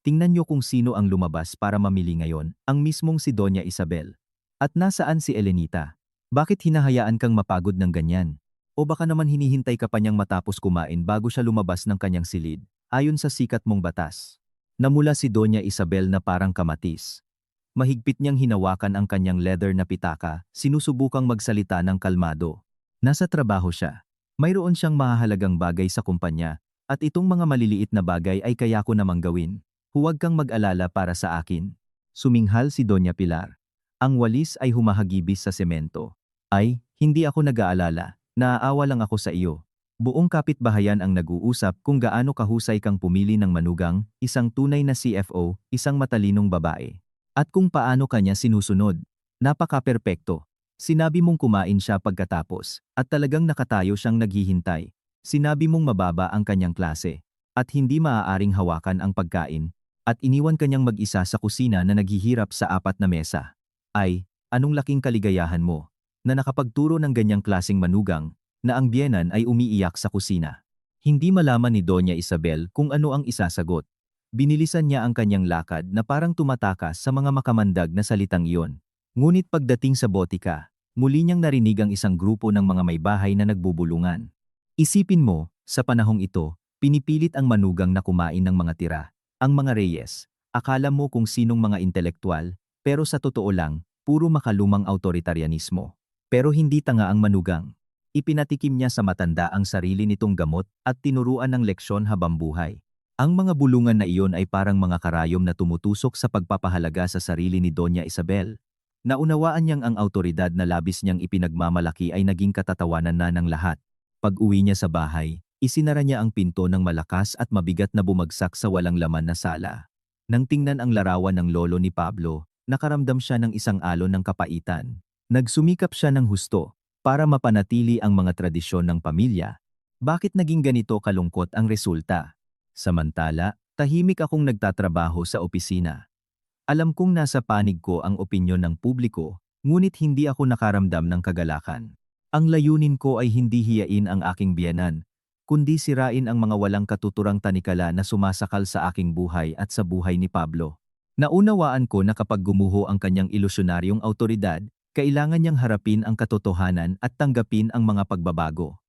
Speaker 1: tingnan niyo kung sino ang lumabas para mamili ngayon, ang mismong si Doña Isabel. At nasaan si Elenita? Bakit hinahayaan kang mapagod ng ganyan? O baka naman hinihintay ka pa niyang matapos kumain bago siya lumabas ng kanyang silid, ayon sa sikat mong batas. Namula si Doña Isabel na parang kamatis. Mahigpit niyang hinawakan ang kanyang leather na pitaka, sinusubukang magsalita ng kalmado. Nasa trabaho siya. Mayroon siyang mahahalagang bagay sa kumpanya, at itong mga maliliit na bagay ay kaya ko namang gawin. Huwag kang mag-alala para sa akin. Suminghal si Doña Pilar. Ang walis ay humahagibis sa semento. Ay, hindi ako nag-aalala. Naaawa lang ako sa iyo. Buong kapitbahayan ang nag-uusap kung gaano kahusay kang pumili ng manugang, isang tunay na CFO, isang matalinong babae. At kung paano kanya sinusunod. Napaka-perpekto. Sinabi mong kumain siya pagkatapos, at talagang nakatayo siyang naghihintay. Sinabi mong mababa ang kanyang klase, at hindi maaaring hawakan ang pagkain, at iniwan kanyang mag-isa sa kusina na naghihirap sa 4 na mesa. Ay, anong laking kaligayahan mo, na nakapagturo ng ganyang klaseng manugang, na ang biyenan ay umiiyak sa kusina. Hindi malaman ni Doña Isabel kung ano ang isasagot. Binilisan niya ang kanyang lakad na parang tumatakas sa mga makamandag na salitang iyon. Ngunit pagdating sa botika, muli niyang narinig ang isang grupo ng mga may bahay na nagbubulungan. Isipin mo, sa panahong ito, pinipilit ang manugang na kumain ng mga tira. Ang mga Reyes, akala mo kung sinong mga intelektual, pero sa totoo lang, puro makalumang autoritaryanismo. Pero hindi tanga ang manugang. Ipinatikim niya sa matanda ang sarili nitong gamot at tinuruan ng leksyon habang buhay. Ang mga bulungan na iyon ay parang mga karayom na tumutusok sa pagpapahalaga sa sarili ni Doña Isabel. Naunawaan niyang ang autoridad na labis niyang ipinagmamalaki ay naging katatawanan na ng lahat. Pag-uwi niya sa bahay, isinara niya ang pinto ng malakas at mabigat na bumagsak sa walang laman na sala. Nang tingnan ang larawan ng lolo ni Pablo, nakaramdam siya ng isang alon ng kapaitan. Nagsumikap siya ng husto para mapanatili ang mga tradisyon ng pamilya. Bakit naging ganito kalungkot ang resulta? Samantala, tahimik akong nagtatrabaho sa opisina. Alam kong nasa panig ko ang opinyon ng publiko, ngunit hindi ako nakaramdam ng kagalakan. Ang layunin ko ay hindi hiyain ang aking biyenan, kundi sirain ang mga walang katuturang tanikala na sumasakal sa aking buhay at sa buhay ni Pablo. Naunawaan ko na kapag gumuho ang kanyang ilusyonaryong autoridad, kailangan niyang harapin ang katotohanan at tanggapin ang mga pagbabago.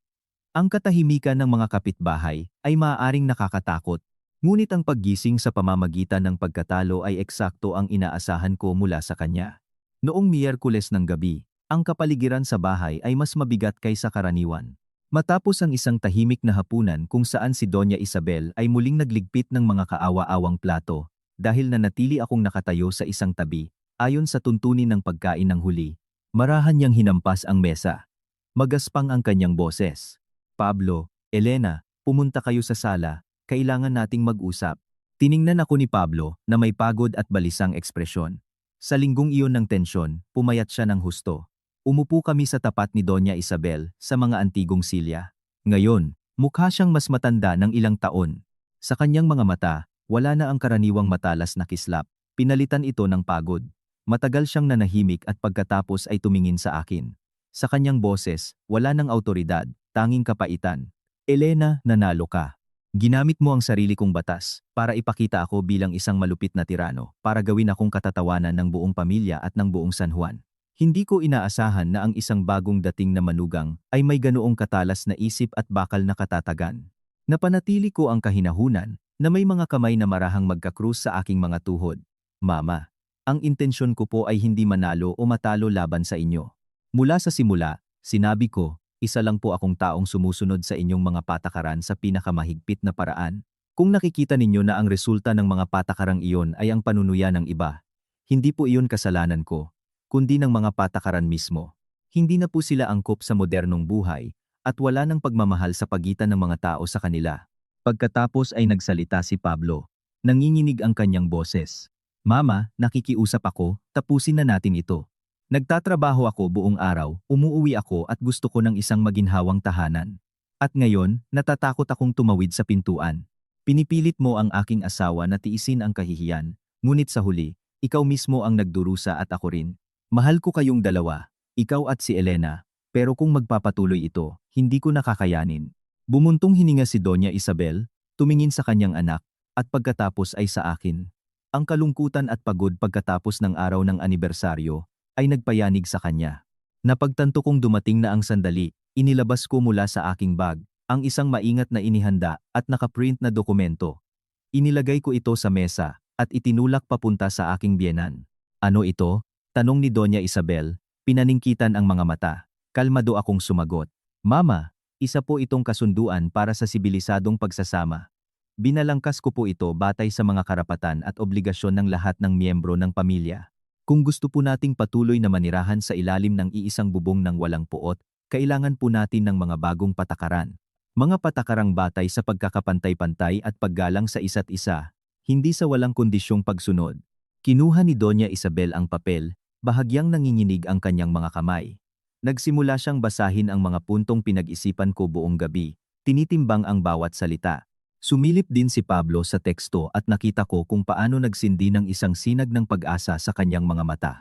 Speaker 1: Ang katahimikan ng mga kapitbahay ay maaaring nakakatakot, ngunit ang paggising sa pamamagitan ng pagkatalo ay eksakto ang inaasahan ko mula sa kanya. Noong Miyerkules ng gabi, ang kapaligiran sa bahay ay mas mabigat kaysa karaniwan. Matapos ang isang tahimik na hapunan kung saan si Doña Isabel ay muling nagligpit ng mga kaawa-awang plato, dahil nanatili akong nakatayo sa isang tabi, ayon sa tuntunin ng pagkain ng huli, marahan niyang hinampas ang mesa. Magaspang ang kanyang boses. Pablo, Elena, pumunta kayo sa sala, kailangan nating mag-usap. Tiningnan ako ni Pablo na may pagod at balisang ekspresyon. Sa linggong iyon ng tensyon, pumayat siya ng husto. Umupo kami sa tapat ni Doña Isabel sa mga antigong silya. Ngayon, mukha siyang mas matanda ng ilang taon. Sa kanyang mga mata, wala na ang karaniwang matalas na kislap. Pinalitan ito ng pagod. Matagal siyang nanahimik at pagkatapos ay tumingin sa akin. Sa kanyang boses, wala ng autoridad, tanging kapaitan. Elena, nanalo ka. Ginamit mo ang sarili kong batas para ipakita ako bilang isang malupit na tirano, para gawin akong katatawanan ng buong pamilya at ng buong San Juan. Hindi ko inaasahan na ang isang bagong dating na manugang ay may ganoong katalas na isip at bakal na katatagan. Napanatili ko ang kahinahunan na may mga kamay na marahang magkakrus sa aking mga tuhod. Mama, ang intensyon ko po ay hindi manalo o matalo laban sa inyo. Mula sa simula, sinabi ko, isa lang po akong taong sumusunod sa inyong mga patakaran sa pinakamahigpit na paraan. Kung nakikita ninyo na ang resulta ng mga patakarang iyon ay ang panunuya ng iba, hindi po iyon kasalanan ko, kundi ng mga patakaran mismo. Hindi na po sila angkop sa modernong buhay, at wala ng pagmamahal sa pagitan ng mga tao sa kanila. Pagkatapos ay nagsalita si Pablo. Nanginginig ang kanyang boses. Mama, nakikiusap ako, tapusin na natin ito. Nagtatrabaho ako buong araw, umuuwi ako at gusto ko ng isang maginhawang tahanan. At ngayon, natatakot akong tumawid sa pintuan. Pinipilit mo ang aking asawa na tiisin ang kahihiyan, ngunit sa huli, ikaw mismo ang nagdurusa at ako rin. Mahal ko kayong dalawa, ikaw at si Elena, pero kung magpapatuloy ito, hindi ko nakakayanin. Bumuntong hininga si Doña Isabel, tumingin sa kanyang anak, at pagkatapos ay sa akin. Ang kalungkutan at pagod pagkatapos ng araw ng anibersaryo ay nagpayanig sa kanya. Napagtanto kong dumating na ang sandali, inilabas ko mula sa aking bag ang isang maingat na inihanda at nakaprint na dokumento. Inilagay ko ito sa mesa at itinulak papunta sa aking biyenan. Ano ito? Tanong ni Doña Isabel, pinaningkitan ang mga mata. Kalmado akong sumagot. Mama, isa po itong kasunduan para sa sibilisadong pagsasama. Binalangkas ko po ito batay sa mga karapatan at obligasyon ng lahat ng miyembro ng pamilya. Kung gusto po nating patuloy na manirahan sa ilalim ng iisang bubong ng walang puot, kailangan po natin ng mga bagong patakaran. Mga patakarang batay sa pagkakapantay-pantay at paggalang sa isa't isa, hindi sa walang kondisyong pagsunod. Kinuha ni Doña Isabel ang papel, bahagyang nanginginig ang kanyang mga kamay. Nagsimula siyang basahin ang mga puntong pinag-isipan ko buong gabi, tinitimbang ang bawat salita. Sumilip din si Pablo sa teksto at nakita ko kung paano nagsindi ng isang sinag ng pag-asa sa kanyang mga mata.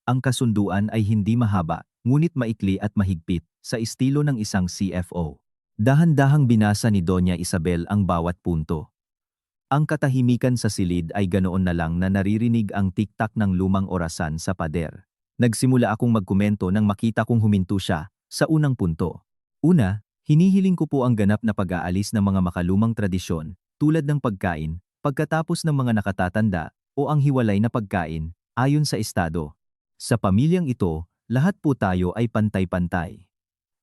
Speaker 1: Ang kasunduan ay hindi mahaba, ngunit maikli at mahigpit, sa estilo ng isang CFO. Dahan-dahang binasa ni Doña Isabel ang bawat punto. Ang katahimikan sa silid ay ganoon na lang na naririnig ang tiktak ng lumang orasan sa pader. Nagsimula akong magkomento nang makita kong huminto siya sa unang punto. Una, hinihiling ko po ang ganap na pag-aalis ng mga makalumang tradisyon tulad ng pagkain, pagkatapos ng mga nakatatanda o ang hiwalay na pagkain ayon sa estado. Sa pamilyang ito, lahat po tayo ay pantay-pantay.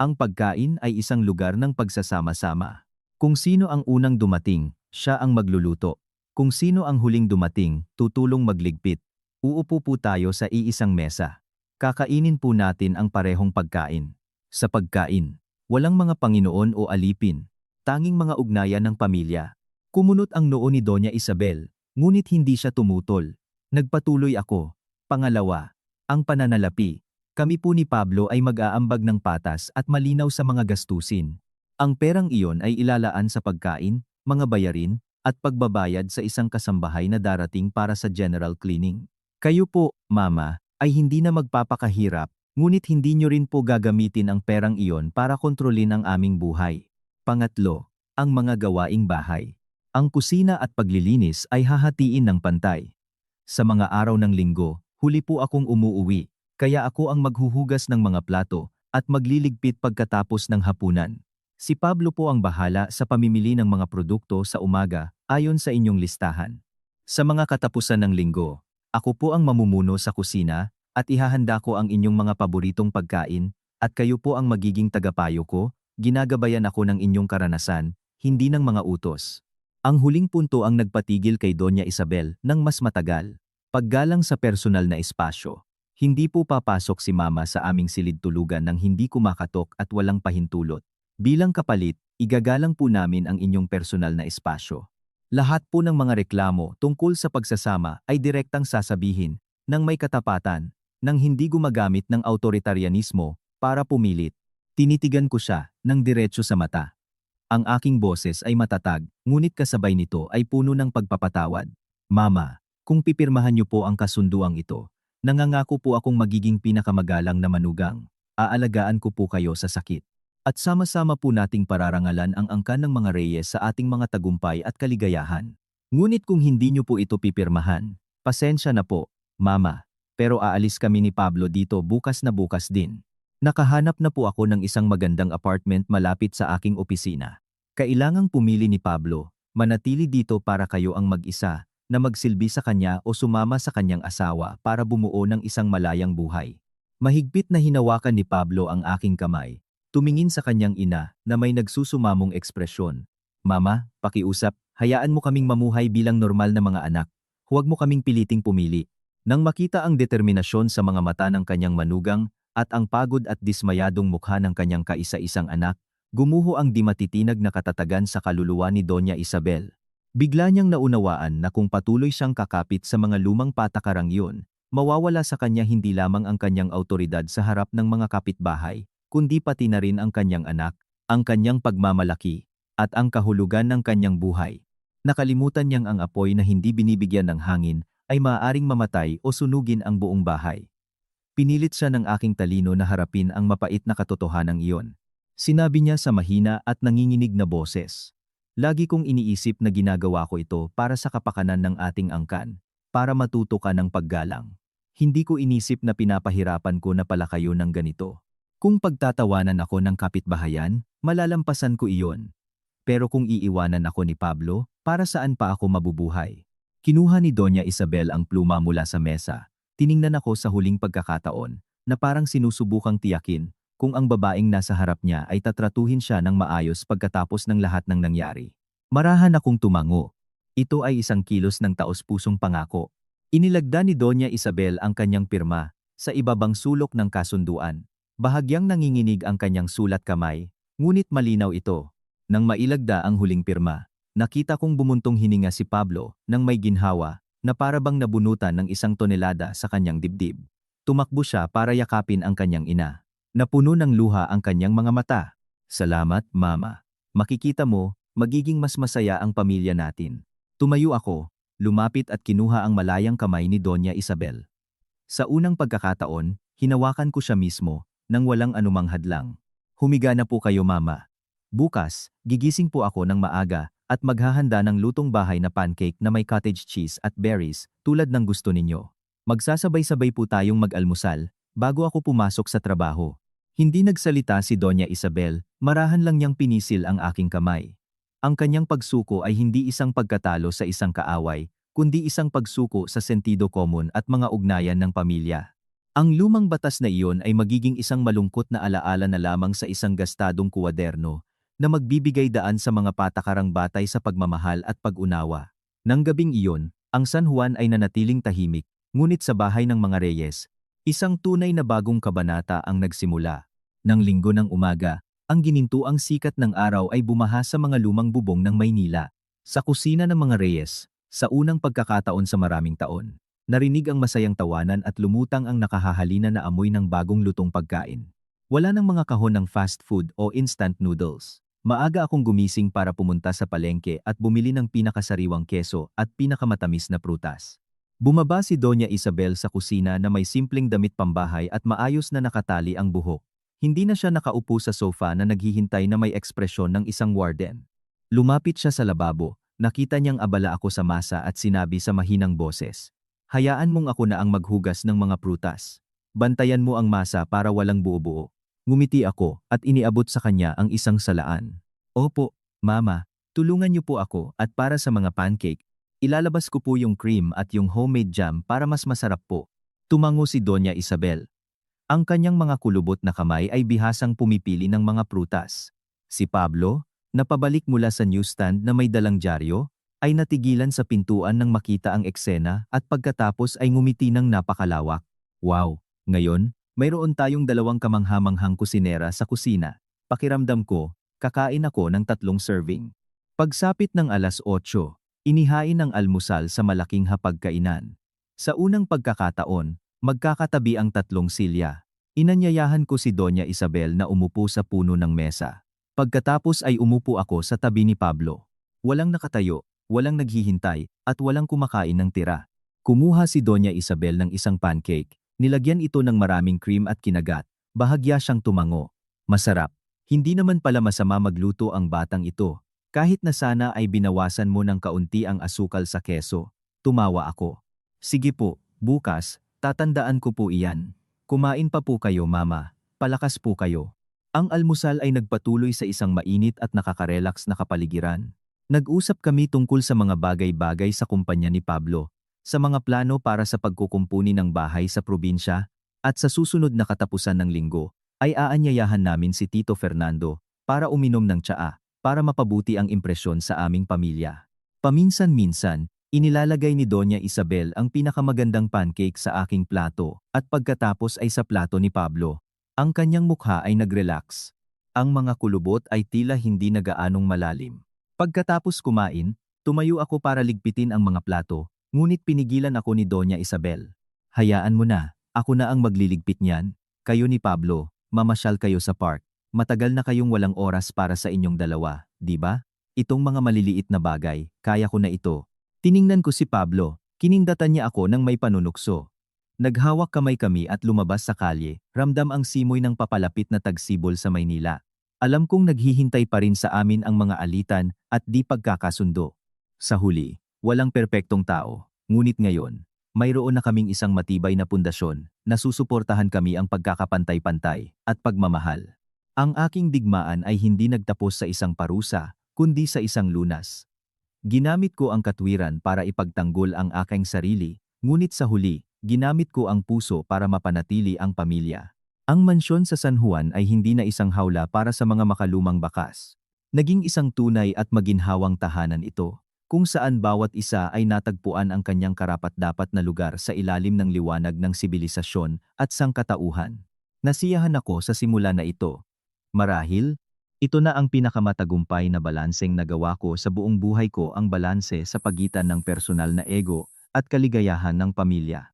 Speaker 1: Ang pagkain ay isang lugar ng pagsasama-sama. Kung sino ang unang dumating, siya ang magluluto. Kung sino ang huling dumating, tutulong magligpit. Uupo po tayo sa iisang mesa. Kakainin po natin ang parehong pagkain. Sa pagkain, walang mga Panginoon o alipin, tanging mga ugnayan ng pamilya. Kumunot ang noo ni Doña Isabel, ngunit hindi siya tumutol. Nagpatuloy ako. Pangalawa, ang pananalapi. Kami po ni Pablo ay mag-aambag ng patas at malinaw sa mga gastusin. Ang perang iyon ay ilalaan sa pagkain, mga bayarin, at pagbabayad sa isang kasambahay na darating para sa general cleaning. Kayo po, Mama, ay hindi na magpapakahirap, ngunit hindi nyo rin po gagamitin ang perang iyon para kontrolin ang aming buhay. Pangatlo, ang mga gawaing bahay. Ang kusina at paglilinis ay hahatiin ng pantay. Sa mga araw ng linggo, huli po akong umuuwi, kaya ako ang maghuhugas ng mga plato at magliligpit pagkatapos ng hapunan. Si Pablo po ang bahala sa pamimili ng mga produkto sa umaga ayon sa inyong listahan. Sa mga katapusan ng linggo, ako po ang mamumuno sa kusina at ihahanda ko ang inyong mga paboritong pagkain at kayo po ang magiging tagapayo ko, ginagabayan ako ng inyong karanasan, hindi ng mga utos. Ang huling punto ang nagpatigil kay Doña Isabel ng mas matagal. Paggalang sa personal na espasyo. Hindi po papasok si Mama sa aming silid tulugan nang hindi kumakatok at walang pahintulot. Bilang kapalit, igagalang po namin ang inyong personal na espasyo. Lahat po ng mga reklamo tungkol sa pagsasama ay direktang sasabihin ng may katapatan, nang hindi gumagamit ng autoritarianismo para pumilit. Tinitigan ko siya ng diretso sa mata. Ang aking boses ay matatag, ngunit kasabay nito ay puno ng pagpapatawad. Mama, kung pipirmahan niyo po ang kasunduang ito, nangangako po akong magiging pinakamagalang na manugang. Aalagaan ko po kayo sa sakit. At sama-sama po nating pararangalan ang angkan ng mga reyes sa ating mga tagumpay at kaligayahan. Ngunit kung hindi niyo po ito pipirmahan, pasensya na po, Mama. pero aalis kami ni Pablo dito bukas na bukas din. Nakahanap na po ako ng isang magandang apartment malapit sa aking opisina. Kailangang pumili ni Pablo, manatili dito para kayo ang mag-isa, na magsilbi sa kanya o sumama sa kanyang asawa para bumuo ng isang malayang buhay. Mahigpit na hinawakan ni Pablo ang aking kamay. Tumingin sa kanyang ina na may nagsusumamong ekspresyon. Mama, pakiusap, hayaan mo kaming mamuhay bilang normal na mga anak. Huwag mo kaming piliting pumili. Nang makita ang determinasyon sa mga mata ng kanyang manugang at ang pagod at dismayadong mukha ng kanyang kaisa-isang anak, gumuho ang di matitinag na katatagan sa kaluluwa ni Doña Isabel. Bigla niyang naunawaan na kung patuloy siyang kakapit sa mga lumang patakarang yun, mawawala sa kanya hindi lamang ang kanyang autoridad sa harap ng mga kapitbahay, kundi pati na rin ang kanyang anak, ang kanyang pagmamalaki, at ang kahulugan ng kanyang buhay. Nakalimutan niyang ang apoy na hindi binibigyan ng hangin ay maaaring mamatay o sunugin ang buong bahay. Pinilit siya ng aking talino na harapin ang mapait na katotohanang iyon. Sinabi niya sa mahina at nanginginig na boses. Lagi kong iniisip na ginagawa ko ito para sa kapakanan ng ating angkan, para matuto ka ng paggalang. Hindi ko inisip na pinapahirapan ko na pala kayo ng ganito. Kung pagtatawanan ako ng kapitbahayan, malalampasan ko iyon. Pero kung iiwanan ako ni Pablo, para saan pa ako mabubuhay? Kinuha ni Doña Isabel ang pluma mula sa mesa. Tiningnan ako sa huling pagkakataon, na parang sinusubukang tiyakin kung ang babaeng nasa harap niya ay tatratuhin siya ng maayos pagkatapos ng lahat ng nangyari. Marahan akong tumango. Ito ay isang kilos ng taos-pusong pangako. Inilagda ni Doña Isabel ang kanyang pirma sa ibabang sulok ng kasunduan. Bahagyang nanginginig ang kanyang sulat kamay, ngunit malinaw ito. Nang mailagda ang huling pirma, nakita kong bumuntong hininga si Pablo nang may ginhawa na parabang nabunutan ng 1 tonelada sa kanyang dibdib. Tumakbo siya para yakapin ang kanyang ina. Napuno ng luha ang kanyang mga mata. Salamat, Mama. Makikita mo, magiging mas masaya ang pamilya natin. Tumayo ako, lumapit at kinuha ang malayang kamay ni Doña Isabel. Sa unang pagkakataon, hinawakan ko siya mismo, nang walang anumang hadlang. Humiga na po kayo, Mama. Bukas, gigising po ako ng maaga at maghahanda ng lutong bahay na pancake na may cottage cheese at berries tulad ng gusto ninyo. Magsasabay-sabay po tayong mag-almusal bago ako pumasok sa trabaho. Hindi nagsalita si Doña Isabel, marahan lang niyang pinisil ang aking kamay. Ang kanyang pagsuko ay hindi isang pagkatalo sa isang kaaway, kundi isang pagsuko sa sentido komon at mga ugnayan ng pamilya. Ang lumang batas na iyon ay magiging isang malungkot na alaala na lamang sa isang gastadong kuwaderno na magbibigay daan sa mga patakarang batay sa pagmamahal at pag-unawa. Nang gabing iyon, ang San Juan ay nanatiling tahimik, ngunit sa bahay ng mga Reyes, isang tunay na bagong kabanata ang nagsimula. Nang Linggo ng umaga, ang ginintuang sikat ng araw ay bumaha sa mga lumang bubong ng Maynila. Sa kusina ng mga Reyes, sa unang pagkakataon sa maraming taon, narinig ang masayang tawanan at lumutang ang nakahahalina na amoy ng bagong lutong pagkain. Wala nang mga kahon ng fast food o instant noodles. Maaga akong gumising para pumunta sa palengke at bumili ng pinakasariwang keso at pinakamatamis na prutas. Bumaba si Doña Isabel sa kusina na may simpleng damit pambahay at maayos na nakatali ang buhok. Hindi na siya nakaupo sa sofa na naghihintay na may ekspresyon ng isang warden. Lumapit siya sa lababo, nakita niyang abala ako sa masa at sinabi sa mahinang boses, "Hayaan mong ako na ang maghugas ng mga prutas. Bantayan mo ang masa para walang buo-buo." Ngumiti ako at iniabot sa kanya ang isang salaan. "Opo, Mama, tulungan niyo po ako at para sa mga pancake, ilalabas ko po yung cream at yung homemade jam para mas masarap po." Tumango si Doña Isabel. Ang kanyang mga kulubot na kamay ay bihasang pumipili ng mga prutas. Si Pablo, na pabalik mula sa newsstand na may dalang dyaryo, ay natigilan sa pintuan nang makita ang eksena at pagkatapos ay ngumiti ng napakalawak. "Wow, ngayon, mayroon tayong 2 kamanghamanghang kusinera sa kusina." Pakiramdam ko, kakain ako ng 3 serving. Pagsapit ng alas 8, inihain ang almusal sa malaking hapagkainan. Sa unang pagkakataon, magkakatabi ang 3 silya. Inanyayahan ko si Doña Isabel na umupo sa puno ng mesa. Pagkatapos ay umupo ako sa tabi ni Pablo. Walang nakatayo, walang naghihintay, at walang kumakain ng tira. Kumuha si Doña Isabel ng isang pancake, nilagyan ito ng maraming cream at kinagat, bahagya siyang tumango. "Masarap. Hindi naman pala masama magluto ang batang ito. Kahit na sana ay binawasan mo ng kaunti ang asukal sa keso." Tumawa ako. "Sige po, bukas, Tatandaan ko po iyan. Kumain pa po kayo, mama. Palakas po kayo. Ang almusal ay nagpatuloy sa isang mainit at nakaka-relax na kapaligiran. Nag-usap kami tungkol sa mga bagay-bagay sa kumpanya ni Pablo, sa mga plano para sa pagkukumpuni ng bahay sa probinsya, at sa susunod na katapusan ng linggo, ay aanyayahan namin si Tito Fernando para uminom ng tsaa, para mapabuti ang impresyon sa aming pamilya. Paminsan-minsan, inilalagay ni Doña Isabel ang pinakamagandang pancake sa aking plato at pagkatapos ay sa plato ni Pablo. Ang kanyang mukha ay nag-relax. Ang mga kulubot ay tila hindi na gaanong malalim. Pagkatapos kumain, tumayo ako para ligpitin ang mga plato, ngunit pinigilan ako ni Doña Isabel. Hayaan mo na, ako na ang magliligpit niyan. Kayo ni Pablo, mamasyal kayo sa park. Matagal na kayong walang oras para sa inyong dalawa, di ba? Itong mga maliliit na bagay, kaya ko na ito. Tiningnan ko si Pablo, kinindatan niya ako ng may panunukso. Naghawak kamay kami at lumabas sa kalye, ramdam ang simoy ng papalapit na tagsibol sa Maynila. Alam kong naghihintay pa rin sa amin ang mga alitan at di pagkakasundo. Sa huli, walang perpektong tao, ngunit ngayon, mayroon na kaming isang matibay na pundasyon na susuportahan kami ang pagkakapantay-pantay at pagmamahal. Ang aking digmaan ay hindi nagtapos sa isang parusa, kundi sa isang lunas. Ginamit ko ang katwiran para ipagtanggol ang aking sarili, ngunit sa huli, ginamit ko ang puso para mapanatili ang pamilya. Ang mansyon sa San Juan ay hindi na isang hawla para sa mga makalumang bakas. Naging isang tunay at maginhawang tahanan ito, kung saan bawat isa ay natagpuan ang kanyang karapat-dapat na lugar sa ilalim ng liwanag ng sibilisasyon at sangkatauhan. Nasiyahan ako sa simula na ito. Marahil, ito na ang pinakamatagumpay na balanseng nagawa ko sa buong buhay ko, ang balanse sa pagitan ng personal na ego at kaligayahan ng pamilya.